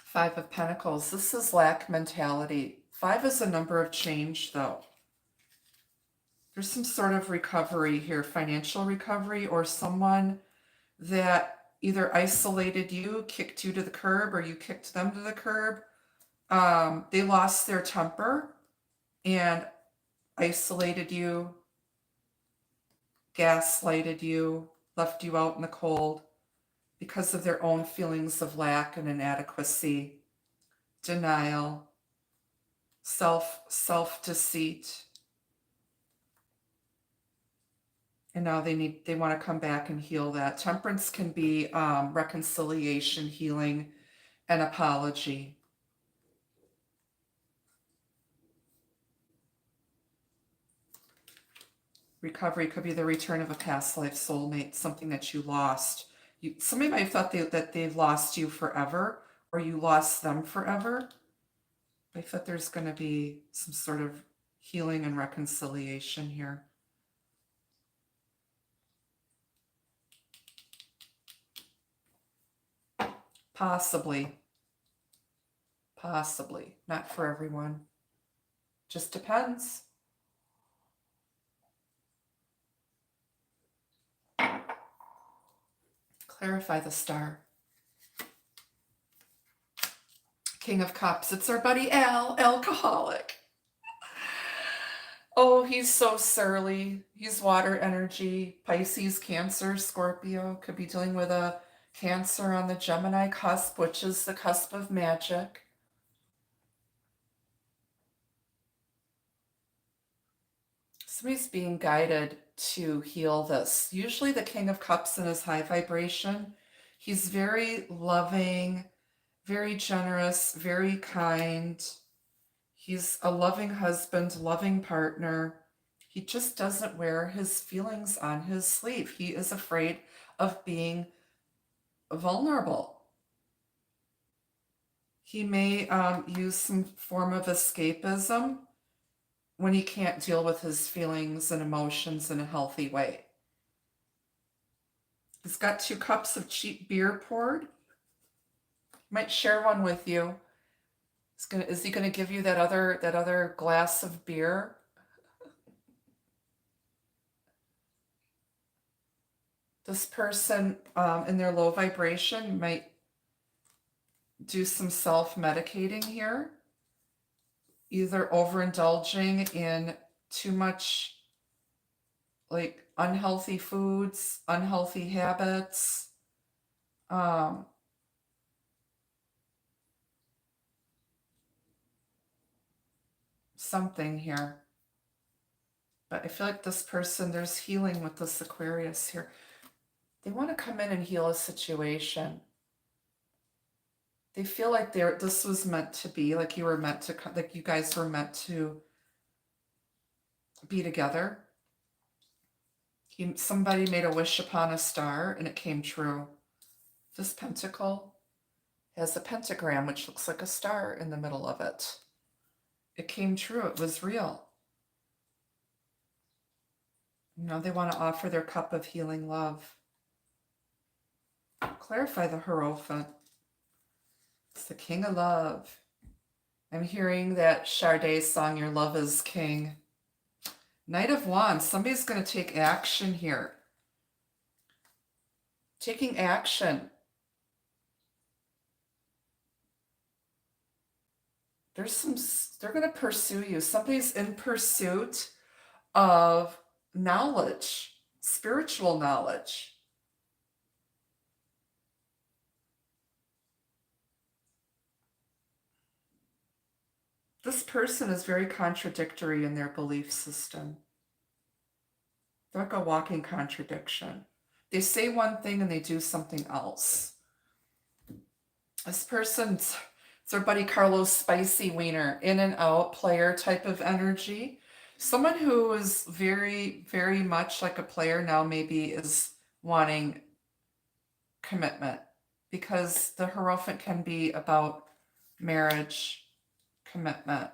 Five of Pentacles. This is lack mentality. 5 is a number of change, though. There's some sort of recovery here, financial recovery, or someone that either isolated you, kicked you to the curb, or you kicked them to the curb. They lost their temper and isolated you, gaslighted you, left you out in the cold because of their own feelings of lack and inadequacy, denial, self-deceit. And now they want to come back and heal that. Temperance can be reconciliation, healing, and apology. Recovery could be the return of a past life soulmate, something that you lost. Somebody might have thought that they've lost you forever, or you lost them forever. I thought there's going to be some sort of healing and reconciliation here. Possibly. Possibly. Not for everyone. Just depends. Clarify the star. King of Cups. It's our buddy Al, alcoholic. Oh, he's so surly. He's water energy. Pisces, Cancer, Scorpio. Could be dealing with a Cancer on the Gemini cusp, which is the cusp of magic. Somebody's being guided to heal this. Usually the King of Cups in his high vibration, he's very loving, very generous, very kind. He's a loving husband, loving partner. He just doesn't wear his feelings on his sleeve. He is afraid of being vulnerable. He may use some form of escapism when he can't deal with his feelings and emotions in a healthy way. He's got 2 cups of cheap beer poured. Might share one with you. Is he going to give you that other glass of beer? This person in their low vibration might do some self-medicating here, either overindulging in too much like unhealthy foods, unhealthy habits, something here. But I feel like this person, there's healing with this Aquarius here. They want to come in and heal a situation. They feel like this was meant to be, like you guys were meant to be together. Somebody made a wish upon a star and it came true. This pentacle has a pentagram, which looks like a star in the middle of it. It came true. It was real. They want to offer their cup of healing love. Clarify the Hierophant. It's the King of Love. I'm hearing that Sade song, Your Love is King. Knight of Wands. Somebody's going to take action here. Taking action. they're going to pursue you. Somebody's in pursuit of knowledge, spiritual knowledge. This person is very contradictory in their belief system. They're like a walking contradiction. They say one thing and they do something else. This person's, it's our buddy Carlos Spicy Wiener, in and out player type of energy. Someone who is very, very much like a player now maybe is wanting commitment, because the Hierophant can be about marriage, commitment.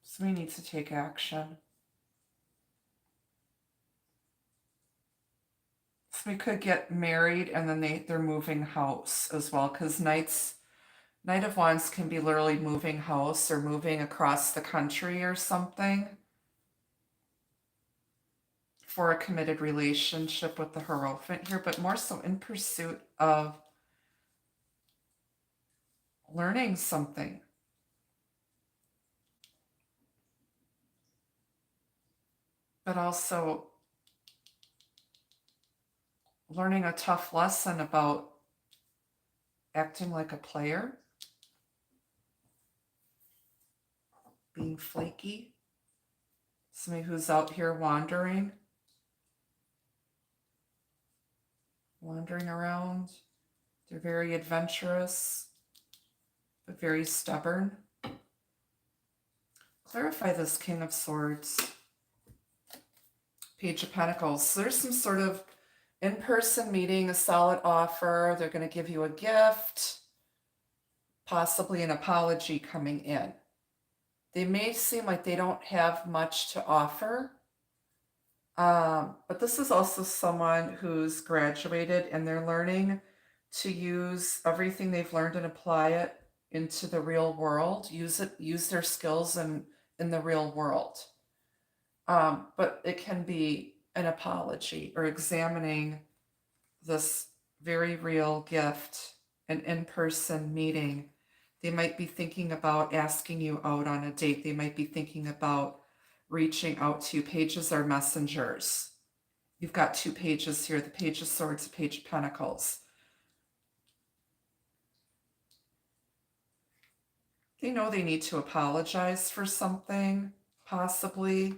Somebody needs to take action. Somebody could get married and then they're moving house as well, because Knight of Wands can be literally moving house or moving across the country or something for a committed relationship with the Hierophant here, but more so in pursuit of learning something. But also learning a tough lesson about acting like a player, being flaky. Somebody who's out here wandering around. They're very adventurous, but very stubborn. Clarify this King of Swords. Page of Pentacles. So there's some sort of in-person meeting, a solid offer. They're going to give you a gift, possibly an apology coming in. They may seem like they don't have much to offer, but this is also someone who's graduated and they're learning to use everything they've learned and apply it into the real world, use their skills in the real world. But it can be an apology or examining this very real gift, an in-person meeting. They might be thinking about asking you out on a date. They might be thinking about reaching out to you. Pages are messengers. You've got two pages here, the Page of Swords, the Page of Pentacles. They know they need to apologize for something, possibly.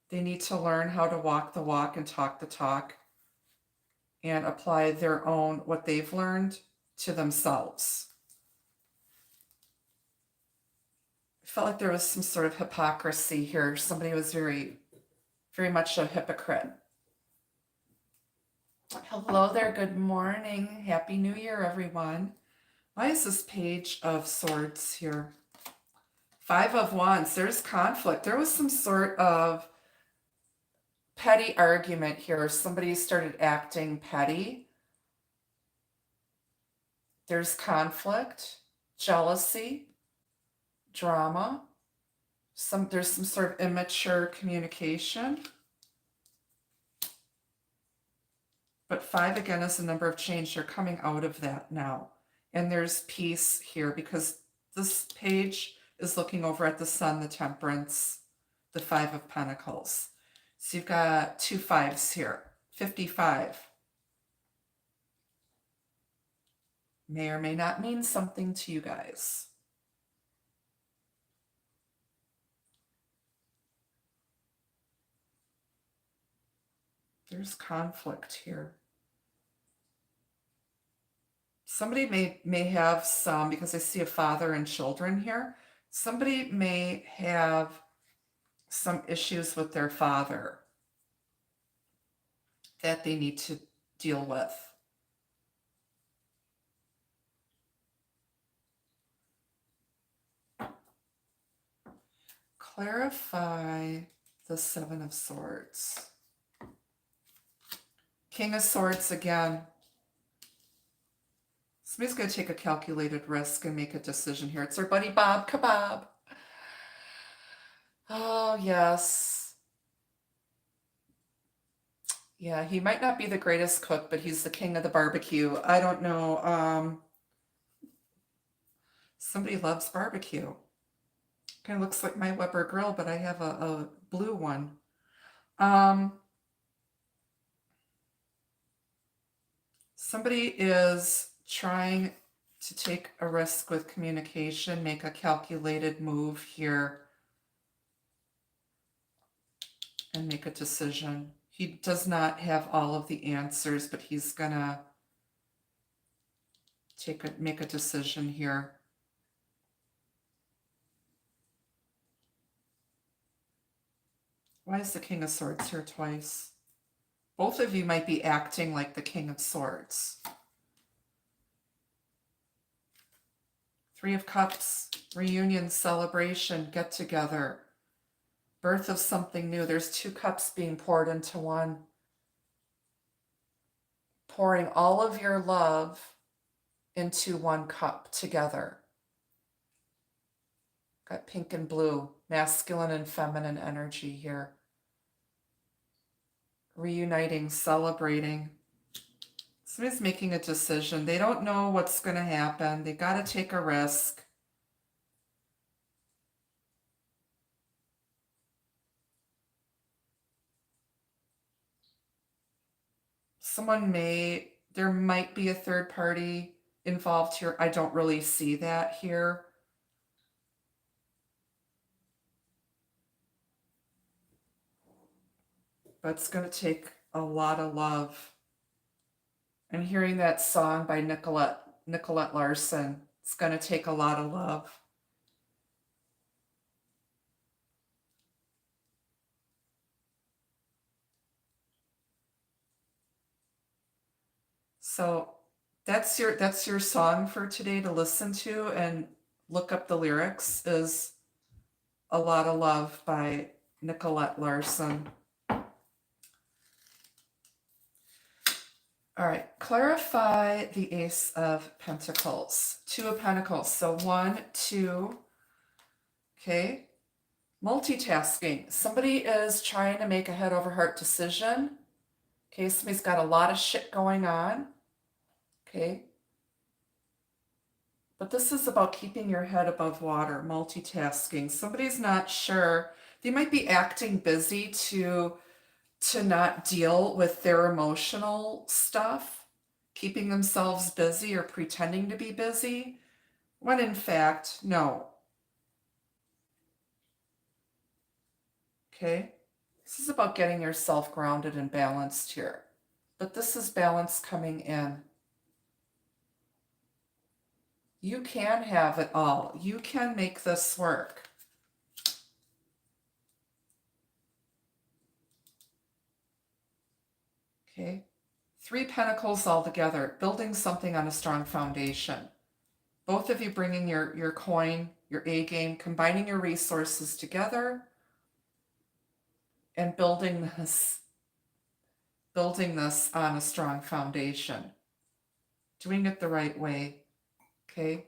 They need to learn how to walk the walk and talk the talk and apply their own, what they've learned, to themselves. I felt like there was some sort of hypocrisy here. Somebody was very, very much a hypocrite. Hello there, good morning. Happy New Year, everyone. Why is this Page of Swords here? Five of Wands, there's conflict. There was some sort of petty argument here. Somebody started acting petty. There's conflict, jealousy, drama. There's some sort of immature communication. But 5 again is the number of change. You're coming out of that now. And there's peace here because this page is looking over at the Sun, the Temperance, the 5 of Pentacles. So you've got 2 5s here. 55. May or may not mean something to you guys. There's conflict here. Somebody may have some, because I see a father and children here. Somebody may have some issues with their father that they need to deal with. Clarify the 7 of Swords. King of Swords again. Somebody's going to take a calculated risk and make a decision here. It's our buddy Bob Kebab. Oh, yes. Yeah, he might not be the greatest cook, but he's the king of the barbecue. I don't know. Somebody loves barbecue. Kind of looks like my Weber grill, but I have a blue one. Somebody is trying to take a risk with communication, make a calculated move here, and make a decision. He does not have all of the answers, but he's gonna make a decision here. Why is the King of Swords here twice? Both of you might be acting like the King of Swords. Three of Cups, reunion, celebration, get together, birth of something new. There's two cups being poured into one. Pouring all of your love into one cup together. Got pink and blue, masculine and feminine energy here. Reuniting, celebrating. Somebody's making a decision. They don't know what's going to happen. They got to take a risk. There might be a third party involved here. I don't really see that here. But it's going to take a lot of love. I'm hearing that song by Nicolette Larson. It's going to take a lot of love. So that's your song for today to listen to and look up the lyrics, is A Lot of Love by Nicolette Larson. All right, clarify the Ace of Pentacles. Two of Pentacles. So 1, 2, okay. Multitasking. Somebody is trying to make a head over heart decision. Okay, somebody's got a lot of shit going on. Okay. But this is about keeping your head above water, multitasking. Somebody's not sure. They might be acting busy to not deal with their emotional stuff, keeping themselves busy or pretending to be busy, when in fact, no. Okay? This is about getting yourself grounded and balanced here. But this is balance coming in. You can have it all. You can make this work. Okay? 3 Pentacles all together, building something on a strong foundation. Both of you bringing your coin, your A game, combining your resources together and building this on a strong foundation. Doing it the right way, okay?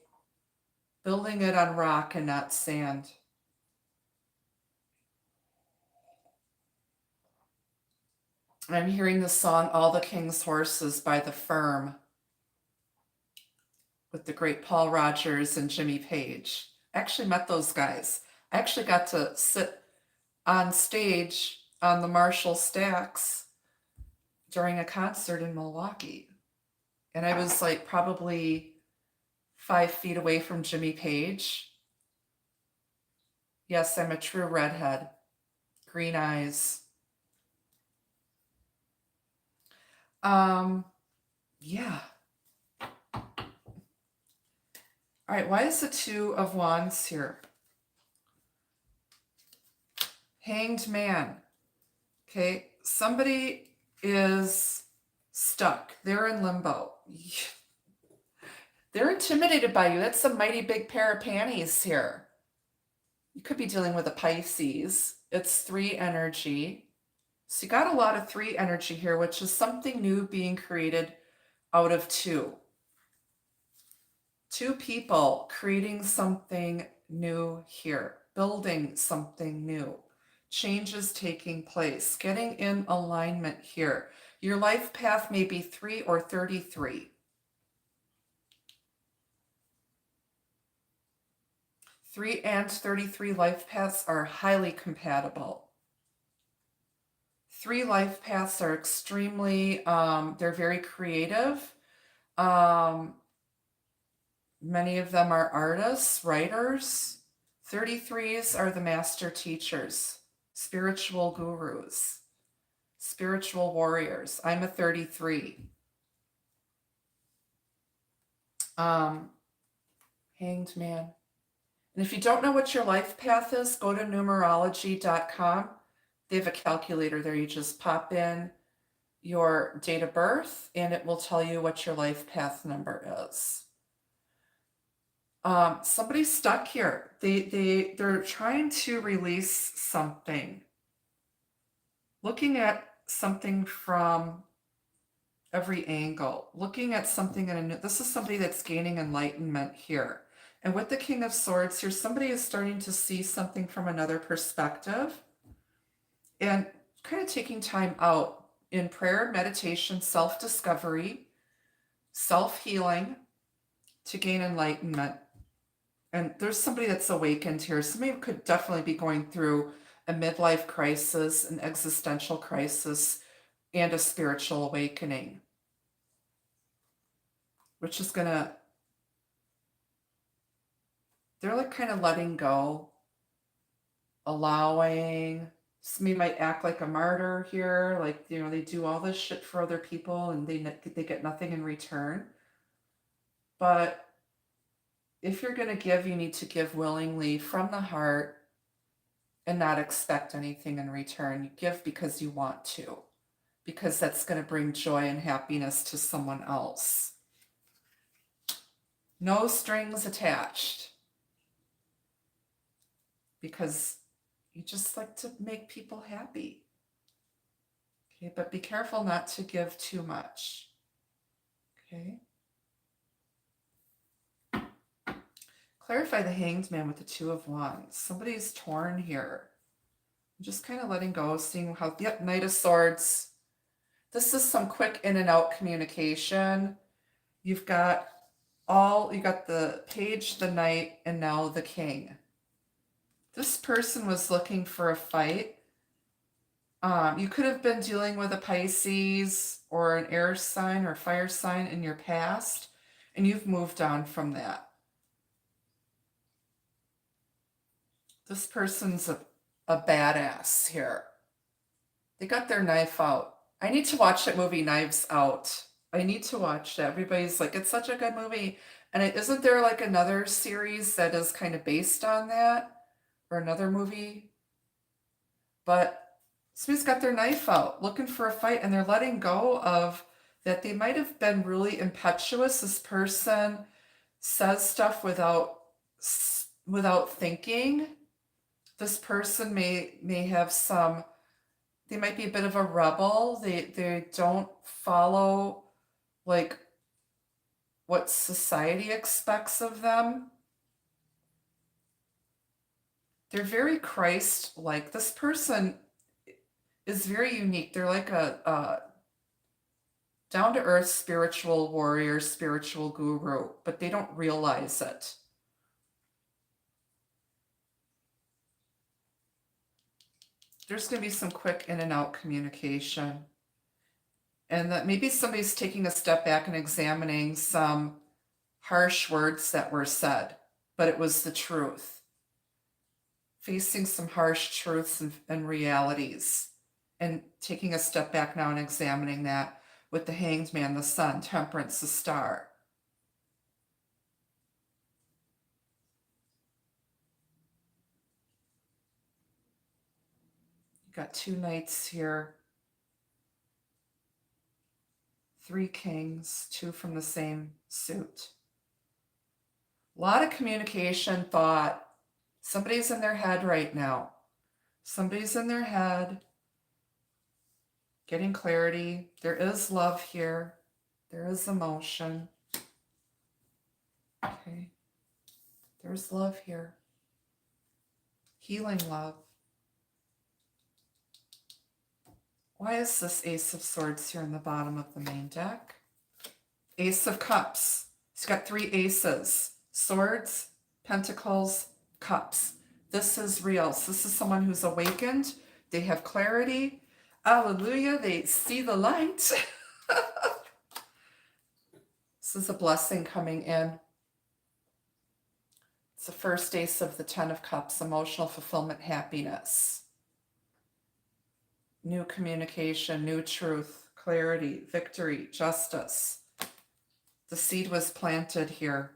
Building it on rock and not sand. I'm hearing the song All the King's Horses by The Firm with the great Paul Rogers and Jimmy Page. I actually met those guys. I actually got to sit on stage on the Marshall Stacks during a concert in Milwaukee. And I was like probably 5 feet away from Jimmy Page. Yes, I'm a true redhead. Green eyes. Yeah. All right, why is the 2 of Wands here? Hanged Man. Okay, somebody is stuck. They're in limbo. They're intimidated by you. That's a mighty big pair of panties here. You could be dealing with a Pisces. It's 3 energy. So you got a lot of 3 energy here, which is something new being created out of 2. 2 people creating something new here, building something new, changes taking place, getting in alignment here. Your life path may be 3 or 33. 3 and 33 life paths are highly compatible. 3 life paths are extremely, they're very creative. Many of them are artists, writers. 33s are the master teachers, spiritual gurus, spiritual warriors. I'm a 33. Hanged Man. And if you don't know what your life path is, go to numerology.com. They have a calculator there. You just pop in your date of birth and it will tell you what your life path number is. Somebody's stuck here. They're trying to release something. Looking at something from every angle, looking at something in a new, this is somebody that's gaining enlightenment here. And with the King of Swords here, somebody is starting to see something from another perspective and kind of taking time out in prayer, meditation, self-discovery, self-healing to gain enlightenment. And there's somebody that's awakened here. Somebody could definitely be going through a midlife crisis, an existential crisis, and a spiritual awakening, which is gonna, they're like kind of letting go, allowing. Somebody might act like a martyr here, like, you know, they do all this shit for other people and they get nothing in return. But if you're going to give, you need to give willingly from the heart and not expect anything in return. You give because you want to, because that's going to bring joy and happiness to someone else. No strings attached, because you just like to make people happy. Okay, but be careful not to give too much. Okay. Clarify the Hanged Man with the Two of Wands. Somebody's torn here. I'm just kind of letting go, seeing how, yep, Knight of Swords. This is some quick in and out communication. You've got the Page, the Knight, and now the King. This person was looking for a fight. You could have been dealing with a Pisces or an air sign or fire sign in your past, and you've moved on from that. This person's a badass here. They got their knife out. I need to watch that movie, Knives Out. I need to watch that. Everybody's like, it's such a good movie. And isn't there like another series that is kind of based on that? Or another movie? But somebody's got their knife out, looking for a fight, and they're letting go of that. They might have been really impetuous. This person says stuff without thinking. This person may have some, they might be a bit of a rebel. They don't follow like what society expects of them. They're very Christ-like. This person is very unique. They're like a down-to-earth spiritual warrior, spiritual guru, but they don't realize it. There's going to be some quick in and out communication. And that maybe somebody's taking a step back and examining some harsh words that were said, but it was the truth. Facing some harsh truths and realities, and taking a step back now and examining that with the Hanged Man, the Sun, Temperance, the Star. You got 2 Knights here, 3 Kings, 2 from the same suit. A lot of communication, thought. Somebody's in their head right now. Somebody's in their head, getting clarity. There is love here. There is emotion. Okay. There's love here. Healing love. Why is this Ace of Swords here in the bottom of the main deck? Ace of Cups. He's got 3 aces. Swords, Pentacles, Cups. This is real. So this is someone who's awakened. They have clarity. Hallelujah. They see the light. This is a blessing coming in. It's the first ace of the 10 of Cups, emotional fulfillment, happiness. New communication, new truth, clarity, victory, justice. The seed was planted here.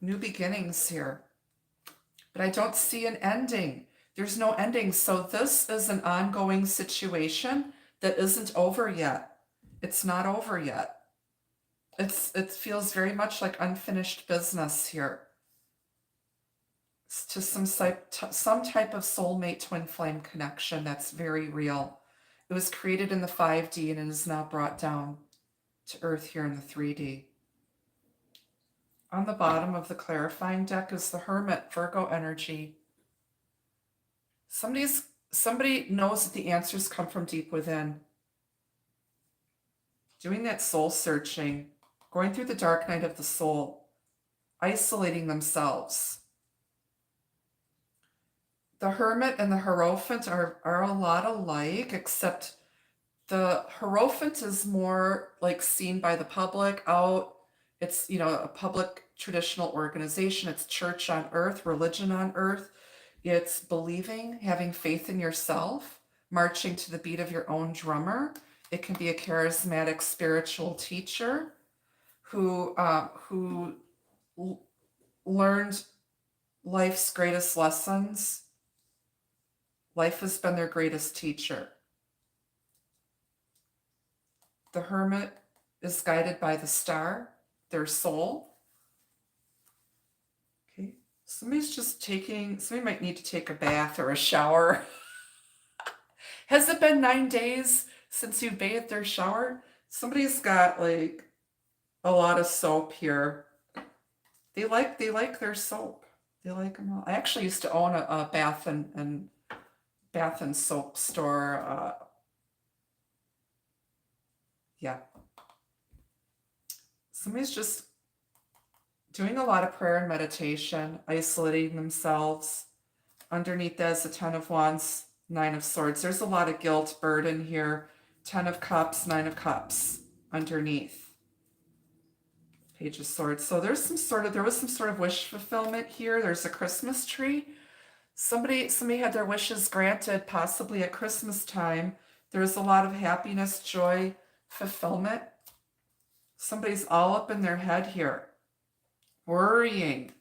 New beginnings here. But I don't see an ending. There's no ending. So this is an ongoing situation that isn't over yet. It's not over yet. It feels very much like unfinished business here. It's to some type of soulmate twin flame connection that's very real. It was created in the 5D and it is now brought down to Earth here in the 3D. On the bottom of the clarifying deck is the Hermit, Virgo energy. Somebody knows that the answers come from deep within. Doing that soul searching, going through the dark night of the soul, isolating themselves. The Hermit and the Hierophant are a lot alike, except the Hierophant is more like seen by the public out. It's, a public traditional organization. It's church on earth, religion on earth. It's believing, having faith in yourself, marching to the beat of your own drummer. It can be a charismatic spiritual teacher who learned life's greatest lessons. Life has been their greatest teacher. The Hermit is guided by the star, their soul. Okay, somebody might need to take a bath or a shower. Has it been 9 days since you bathed or showered? Somebody's got like a lot of soap here. They like their soap. They like them all. I actually used to own a bath and soap store. Yeah. Somebody's just doing a lot of prayer and meditation, isolating themselves. Underneath that is the 10 of Wands, 9 of Swords. There's a lot of guilt, burden here. 10 of Cups, 9 of Cups underneath. Page of Swords. So there was some sort of wish fulfillment here. There's a Christmas tree. Somebody had their wishes granted, possibly at Christmas time. There's a lot of happiness, joy, fulfillment. Somebody's all up in their head here, worrying,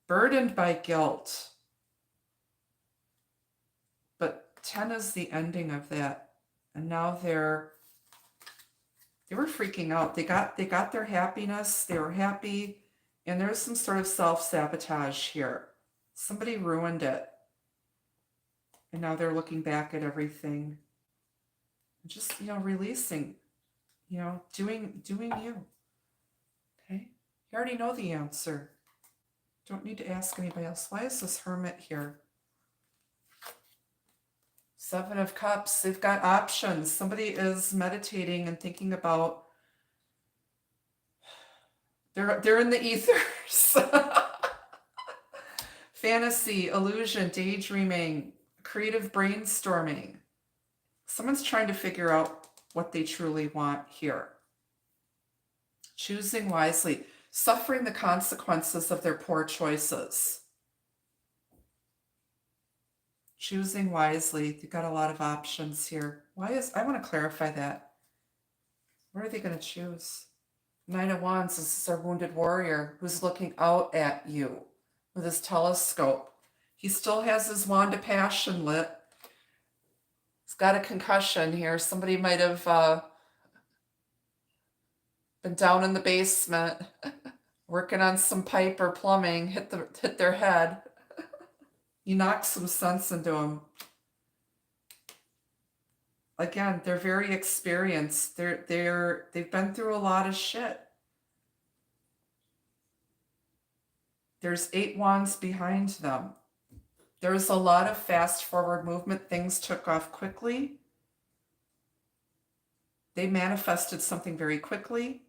burdened by guilt. But 10 is the ending of that. And now they were freaking out. They got their happiness. They were happy. And there's some sort of self-sabotage here. Somebody ruined it. And now they're looking back at everything. Just, releasing, doing you. Okay? You already know the answer. Don't need to ask anybody else. Why is this Hermit here? 7 of Cups. They've got options. Somebody is meditating and thinking about, they're in the ethers. Fantasy, illusion, daydreaming, creative brainstorming. Someone's trying to figure out what they truly want here. Choosing wisely, suffering the consequences of their poor choices. Choosing wisely. You've got a lot of options here. I want to clarify that. What are they going to choose? 9 of Wands, this is our wounded warrior who's looking out at you with his telescope. He still has his wand of passion lit. He's got a concussion here. Somebody might have been down in the basement working on some pipe or plumbing, hit their head. You knocked some sense into them. Again, they're very experienced. They've been through a lot of shit. There's 8 wands behind them. There's a lot of fast forward movement. Things took off quickly. They manifested something very quickly,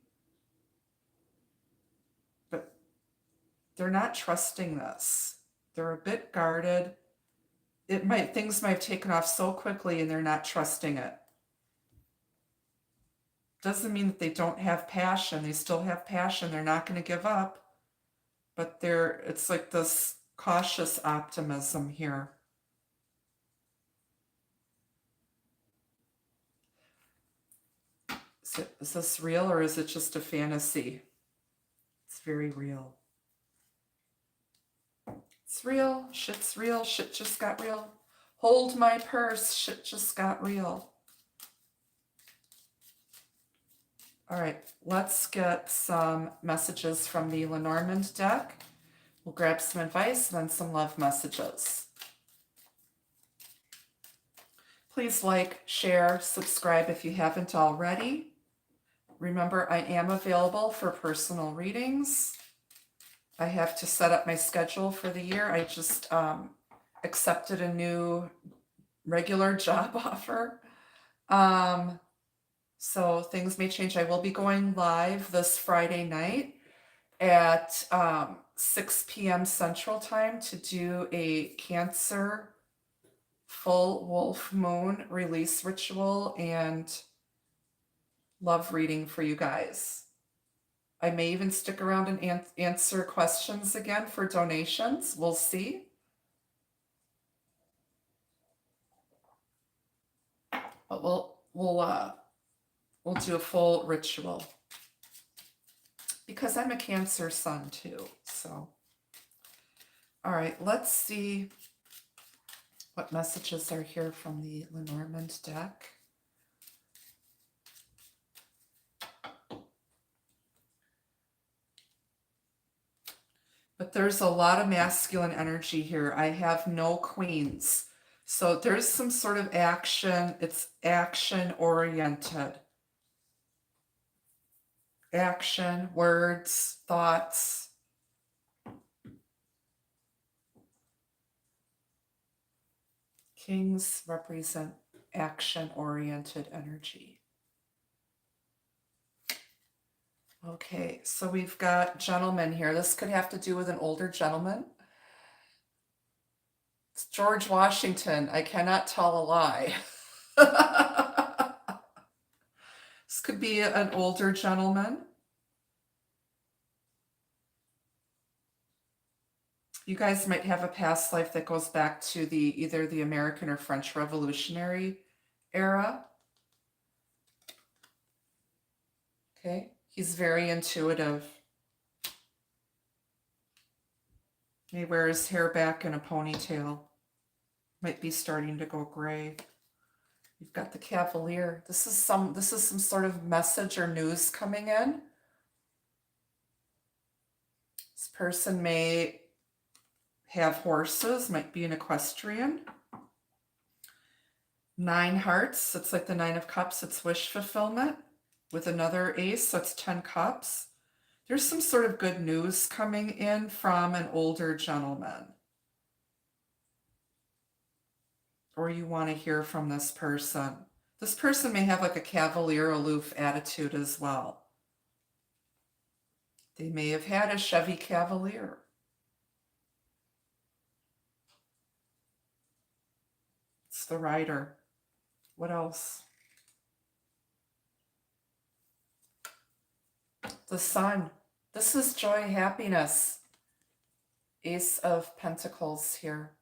but they're not trusting this. They're a bit guarded. Things might have taken off so quickly and they're not trusting it. Doesn't mean that they don't have passion. They still have passion. They're not going to give up, but it's like this cautious optimism here. Is this real or is it just a fantasy? It's very real. It's real. Shit's real. Shit just got real. Hold my purse. Shit just got real. All right, let's get some messages from the Lenormand deck. We'll grab some advice and then some love messages. Please like, share, subscribe if you haven't already. Remember, I am available for personal readings. I have to set up my schedule for the year. I just accepted a new regular job offer. So things may change. I will be going live this Friday night at 6 p.m. Central Time to do a Cancer full wolf moon release ritual and love reading for you guys. I may even stick around and answer questions again for donations. We'll see. But we'll do a full ritual because I'm a Cancer sun too. So, all right, let's see what messages are here from the Lenormand deck. But there's a lot of masculine energy here. I have no queens. So there's some sort of action. It's action oriented. Action, words, thoughts. Kings represent action oriented energy. Okay, so we've got gentlemen here. This could have to do with an older gentleman. It's George Washington. I cannot tell a lie. This could be an older gentleman. You guys might have a past life that goes back to either the American or French Revolutionary era. Okay. He's very intuitive. He wears his hair back in a ponytail. Might be starting to go gray. You've got the Cavalier. This is some sort of message or news coming in. This person may have horses, might be an equestrian. 9 hearts. It's like the 9 of cups. It's wish fulfillment. With another ace, so it's 10 cups. There's some sort of good news coming in from an older gentleman. Or you want to hear from this person. This person may have like a cavalier, aloof attitude as well. They may have had a Chevy Cavalier. It's the rider. What else? The Sun. This is joy, happiness. Ace of Pentacles here.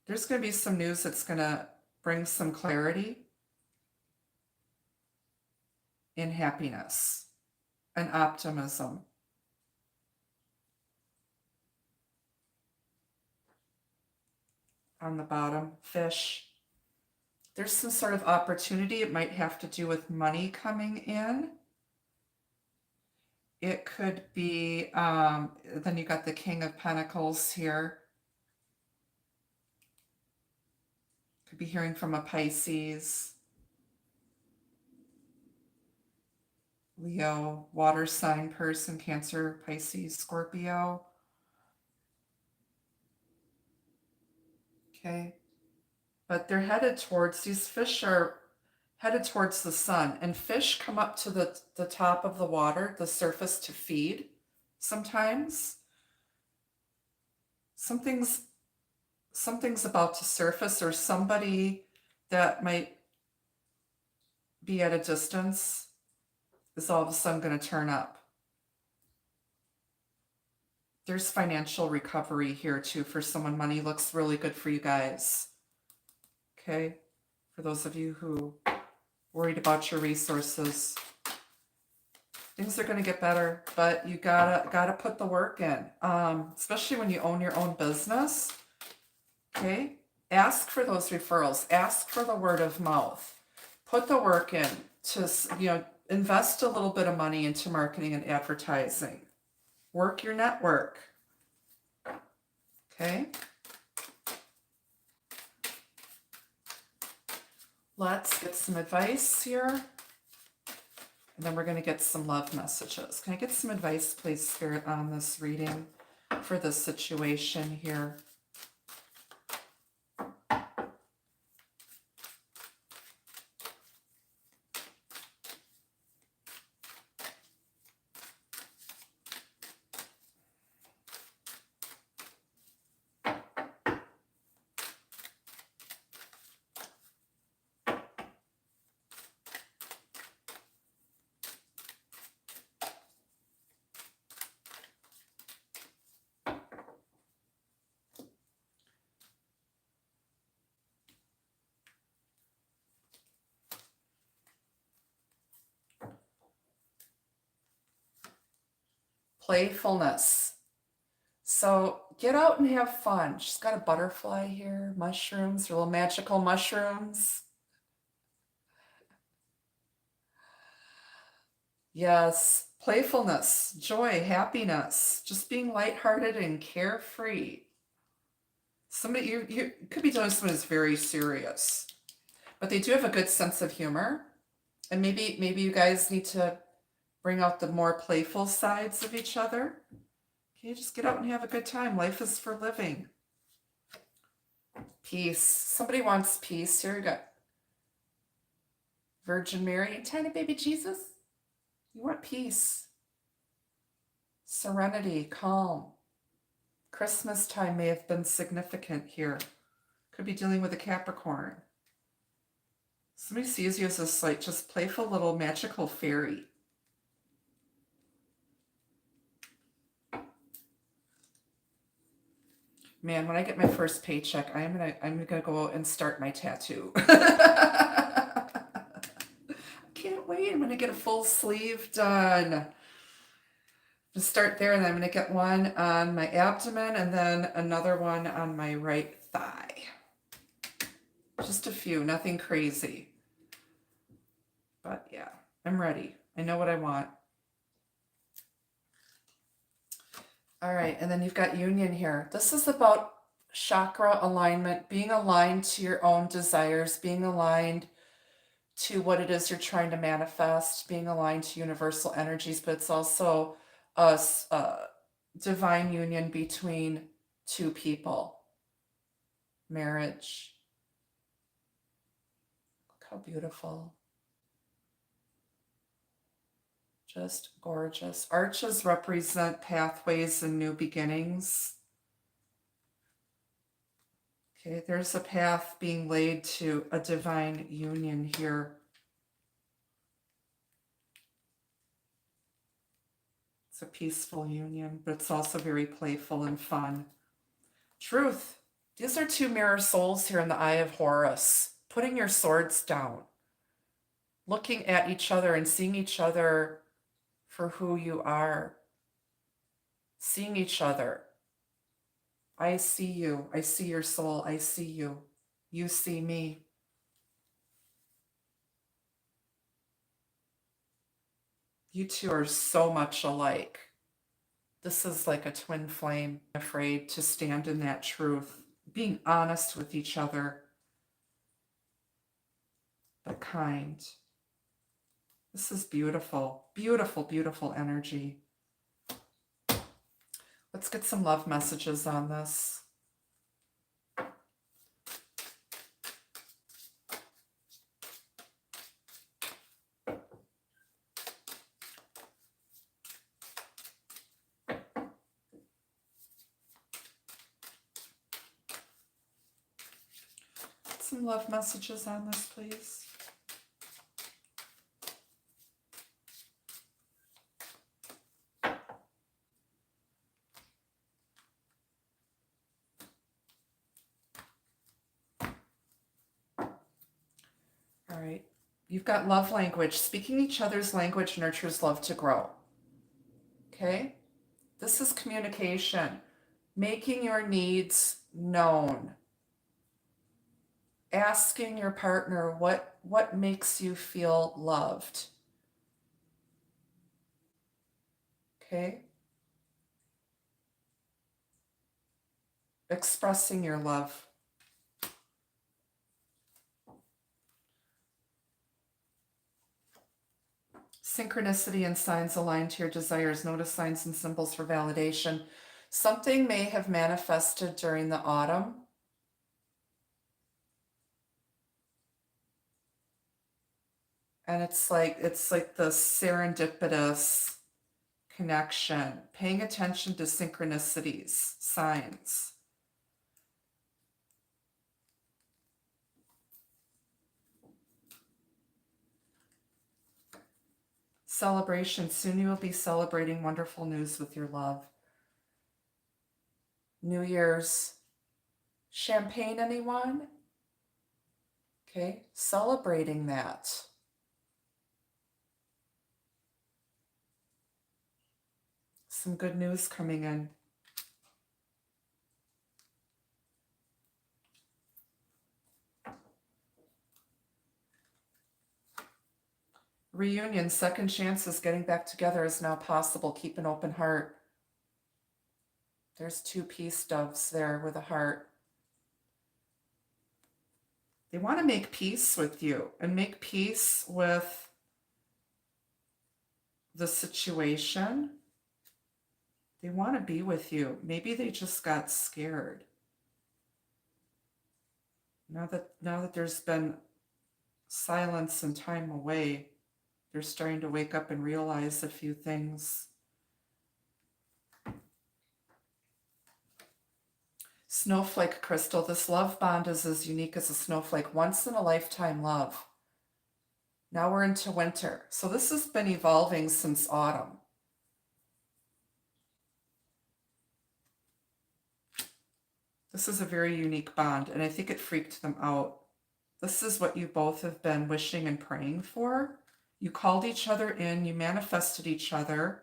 There's going to be some news that's going to bring some clarity and happiness and optimism. On the bottom, Fish. There's some sort of opportunity. It might have to do with money coming in. It could be, then you got the King of Pentacles here. Could be hearing from a Pisces. Leo, water sign person, Cancer, Pisces, Scorpio. Okay. But they're headed towards, these fish are headed towards the sun, and fish come up to the top of the water, the surface, to feed sometimes. Something's about to surface, or somebody that might be at a distance is all of a sudden going to turn up. There's financial recovery here too for someone. Money looks really good for you guys. Okay, for those of you who worried about your resources, things are going to get better, but you gotta put the work in, especially when you own your own business. Okay, ask for those referrals, ask for the word of mouth, put the work in to, invest a little bit of money into marketing and advertising, work your network. Okay, let's get some advice here, and then we're going to get some love messages. Can I get some advice, please, Spirit, on this reading for this situation here? Playfulness. So get out and have fun. She's got a butterfly here, mushrooms, little magical mushrooms. Yes, playfulness, joy, happiness, just being lighthearted and carefree. Somebody, you could be dealing with someone who's very serious, but they do have a good sense of humor. And maybe you guys need to bring out the more playful sides of each other. Okay, just get out and have a good time. Life is for living. Peace. Somebody wants peace. Here we go. Virgin Mary and tiny baby Jesus. You want peace. Serenity, calm. Christmas time may have been significant here. Could be dealing with a Capricorn. Somebody sees you as this like just playful little magical fairy. Man, when I get my first paycheck, I'm gonna go out and start my tattoo. Can't wait. I'm gonna get a full sleeve done. Just start there, and I'm gonna get one on my abdomen and then another one on my right thigh. Just a few, nothing crazy. But yeah, I'm ready. I know what I want. All right, and then you've got union here. This is about chakra alignment, being aligned to your own desires, being aligned to what it is you're trying to manifest, being aligned to universal energies, but it's also a divine union between two people. Marriage. Look how beautiful. Just gorgeous. Arches represent pathways and new beginnings. Okay, there's a path being laid to a divine union here. It's a peaceful union, but it's also very playful and fun. Truth. These are two mirror souls here in the Eye of Horus. Putting your swords down. Looking at each other and seeing each other for who you are. Seeing each other. I see you. I see your soul. I see you. You see me. You two are so much alike. This is like a twin flame, afraid to stand in that truth, being honest with each other, but kind. This is beautiful, beautiful, beautiful energy. Let's get some love messages on this. Some love messages on this, please. All right. You've got love language. Speaking each other's language nurtures love to grow. Okay? This is communication. Making your needs known. Asking your partner what makes you feel loved. Okay? Expressing your love. Synchronicity and signs aligned to your desires. Notice signs and symbols for validation. Something may have manifested during the autumn. And it's like the serendipitous connection. Paying attention to synchronicities, signs. Celebration. Soon you will be celebrating wonderful news with your love. New Year's. Champagne, anyone? Okay, celebrating that. Some good news coming in. Reunion, second chances, getting back together is now possible. Keep an open heart. There's two peace doves there with a heart. They want to make peace with you and make peace with the situation. They want to be with you. Maybe they just got scared. Now that there's been silence and time away, they're starting to wake up and realize a few things. Snowflake crystal. This love bond is as unique as a snowflake. Once in a lifetime love. Now we're into winter. So this has been evolving since autumn. This is a very unique bond, and I think it freaked them out. This is what you both have been wishing and praying for. You called each other in, you manifested each other.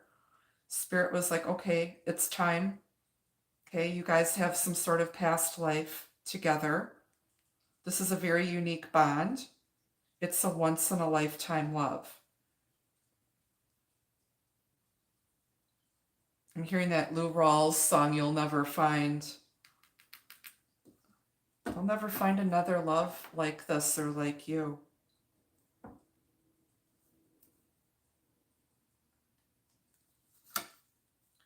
Spirit was like, okay, it's time. Okay, you guys have some sort of past life together. This is a very unique bond. It's a once in a lifetime love. I'm hearing that Lou Rawls song, You'll Never Find. I'll never find another love like this or like you.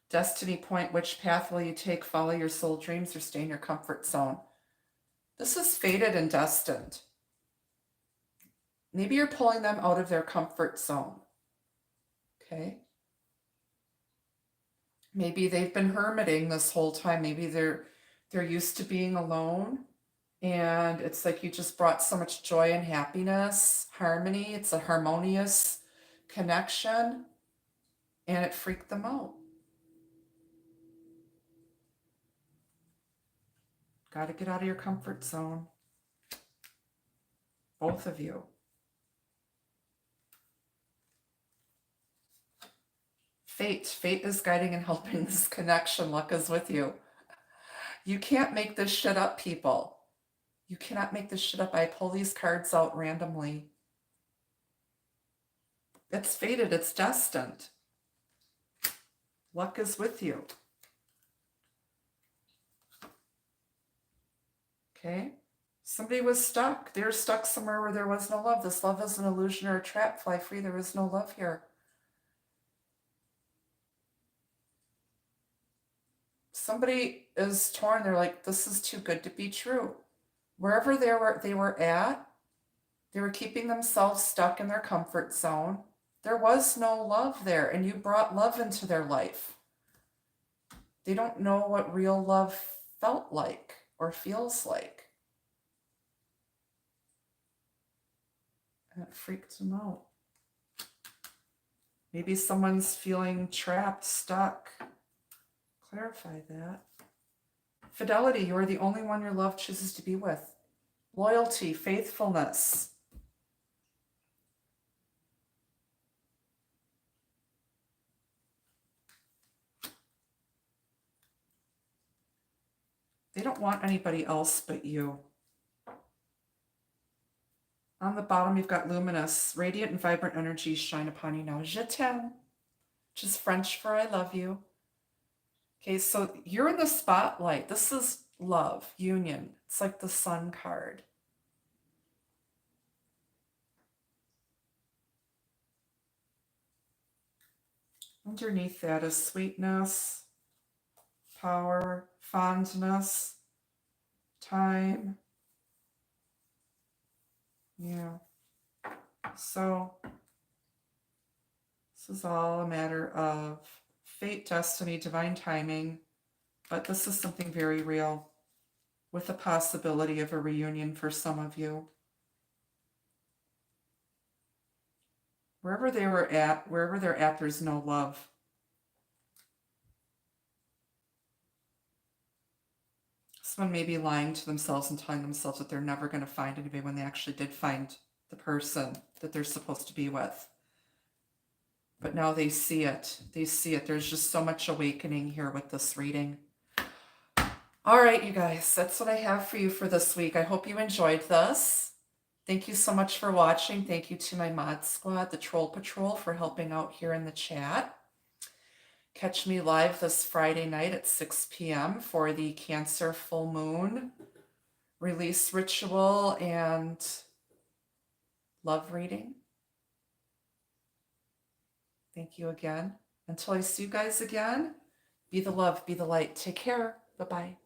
Destiny point, which path will you take? Follow your soul dreams or stay in your comfort zone? This is fated and destined. Maybe you're pulling them out of their comfort zone. Okay. Maybe they've been hermiting this whole time. Maybe they're used to being alone. And it's like you just brought so much joy and happiness, harmony. It's a harmonious connection. And it freaked them out. Got to get out of your comfort zone. Both of you. Fate is guiding and helping this connection. Luck is with you. You can't make this shit up, people. You cannot make this shit up. I pull these cards out randomly. It's fated. It's destined. Luck is with you. Okay? Somebody was stuck. They were stuck somewhere where there was no love. This love is an illusion or a trap. Fly free. There is no love here. Somebody is torn. They're like, this is too good to be true. Wherever they were at, they were keeping themselves stuck in their comfort zone. There was no love there, and you brought love into their life. They don't know what real love felt like or feels like. And it freaked them out. Maybe someone's feeling trapped, stuck. Clarify that. Fidelity, you are the only one your love chooses to be with. Loyalty, faithfulness. They don't want anybody else but you. On the bottom, you've got luminous, radiant and vibrant energies shine upon you now. Je t'aime, which is French for I love you. Okay, so you're in the spotlight. This is love, union. It's like the sun card. Underneath that is sweetness, power, fondness, time. Yeah. So this is all a matter of fate, destiny, divine timing, but this is something very real with the possibility of a reunion for some of you. Wherever they're at, there's no love. Someone may be lying to themselves and telling themselves that they're never going to find anybody when they actually did find the person that they're supposed to be with. But now they see it. They see it. There's just so much awakening here with this reading. All right, you guys, that's what I have for you for this week. I hope you enjoyed this. Thank you so much for watching. Thank you to my mod squad, the Troll Patrol, for helping out here in the chat. Catch me live this Friday night at 6 p.m. for the Cancer full moon release ritual and love reading. Thank you again. Until I see you guys again, be the love, be the light. Take care. Bye-bye.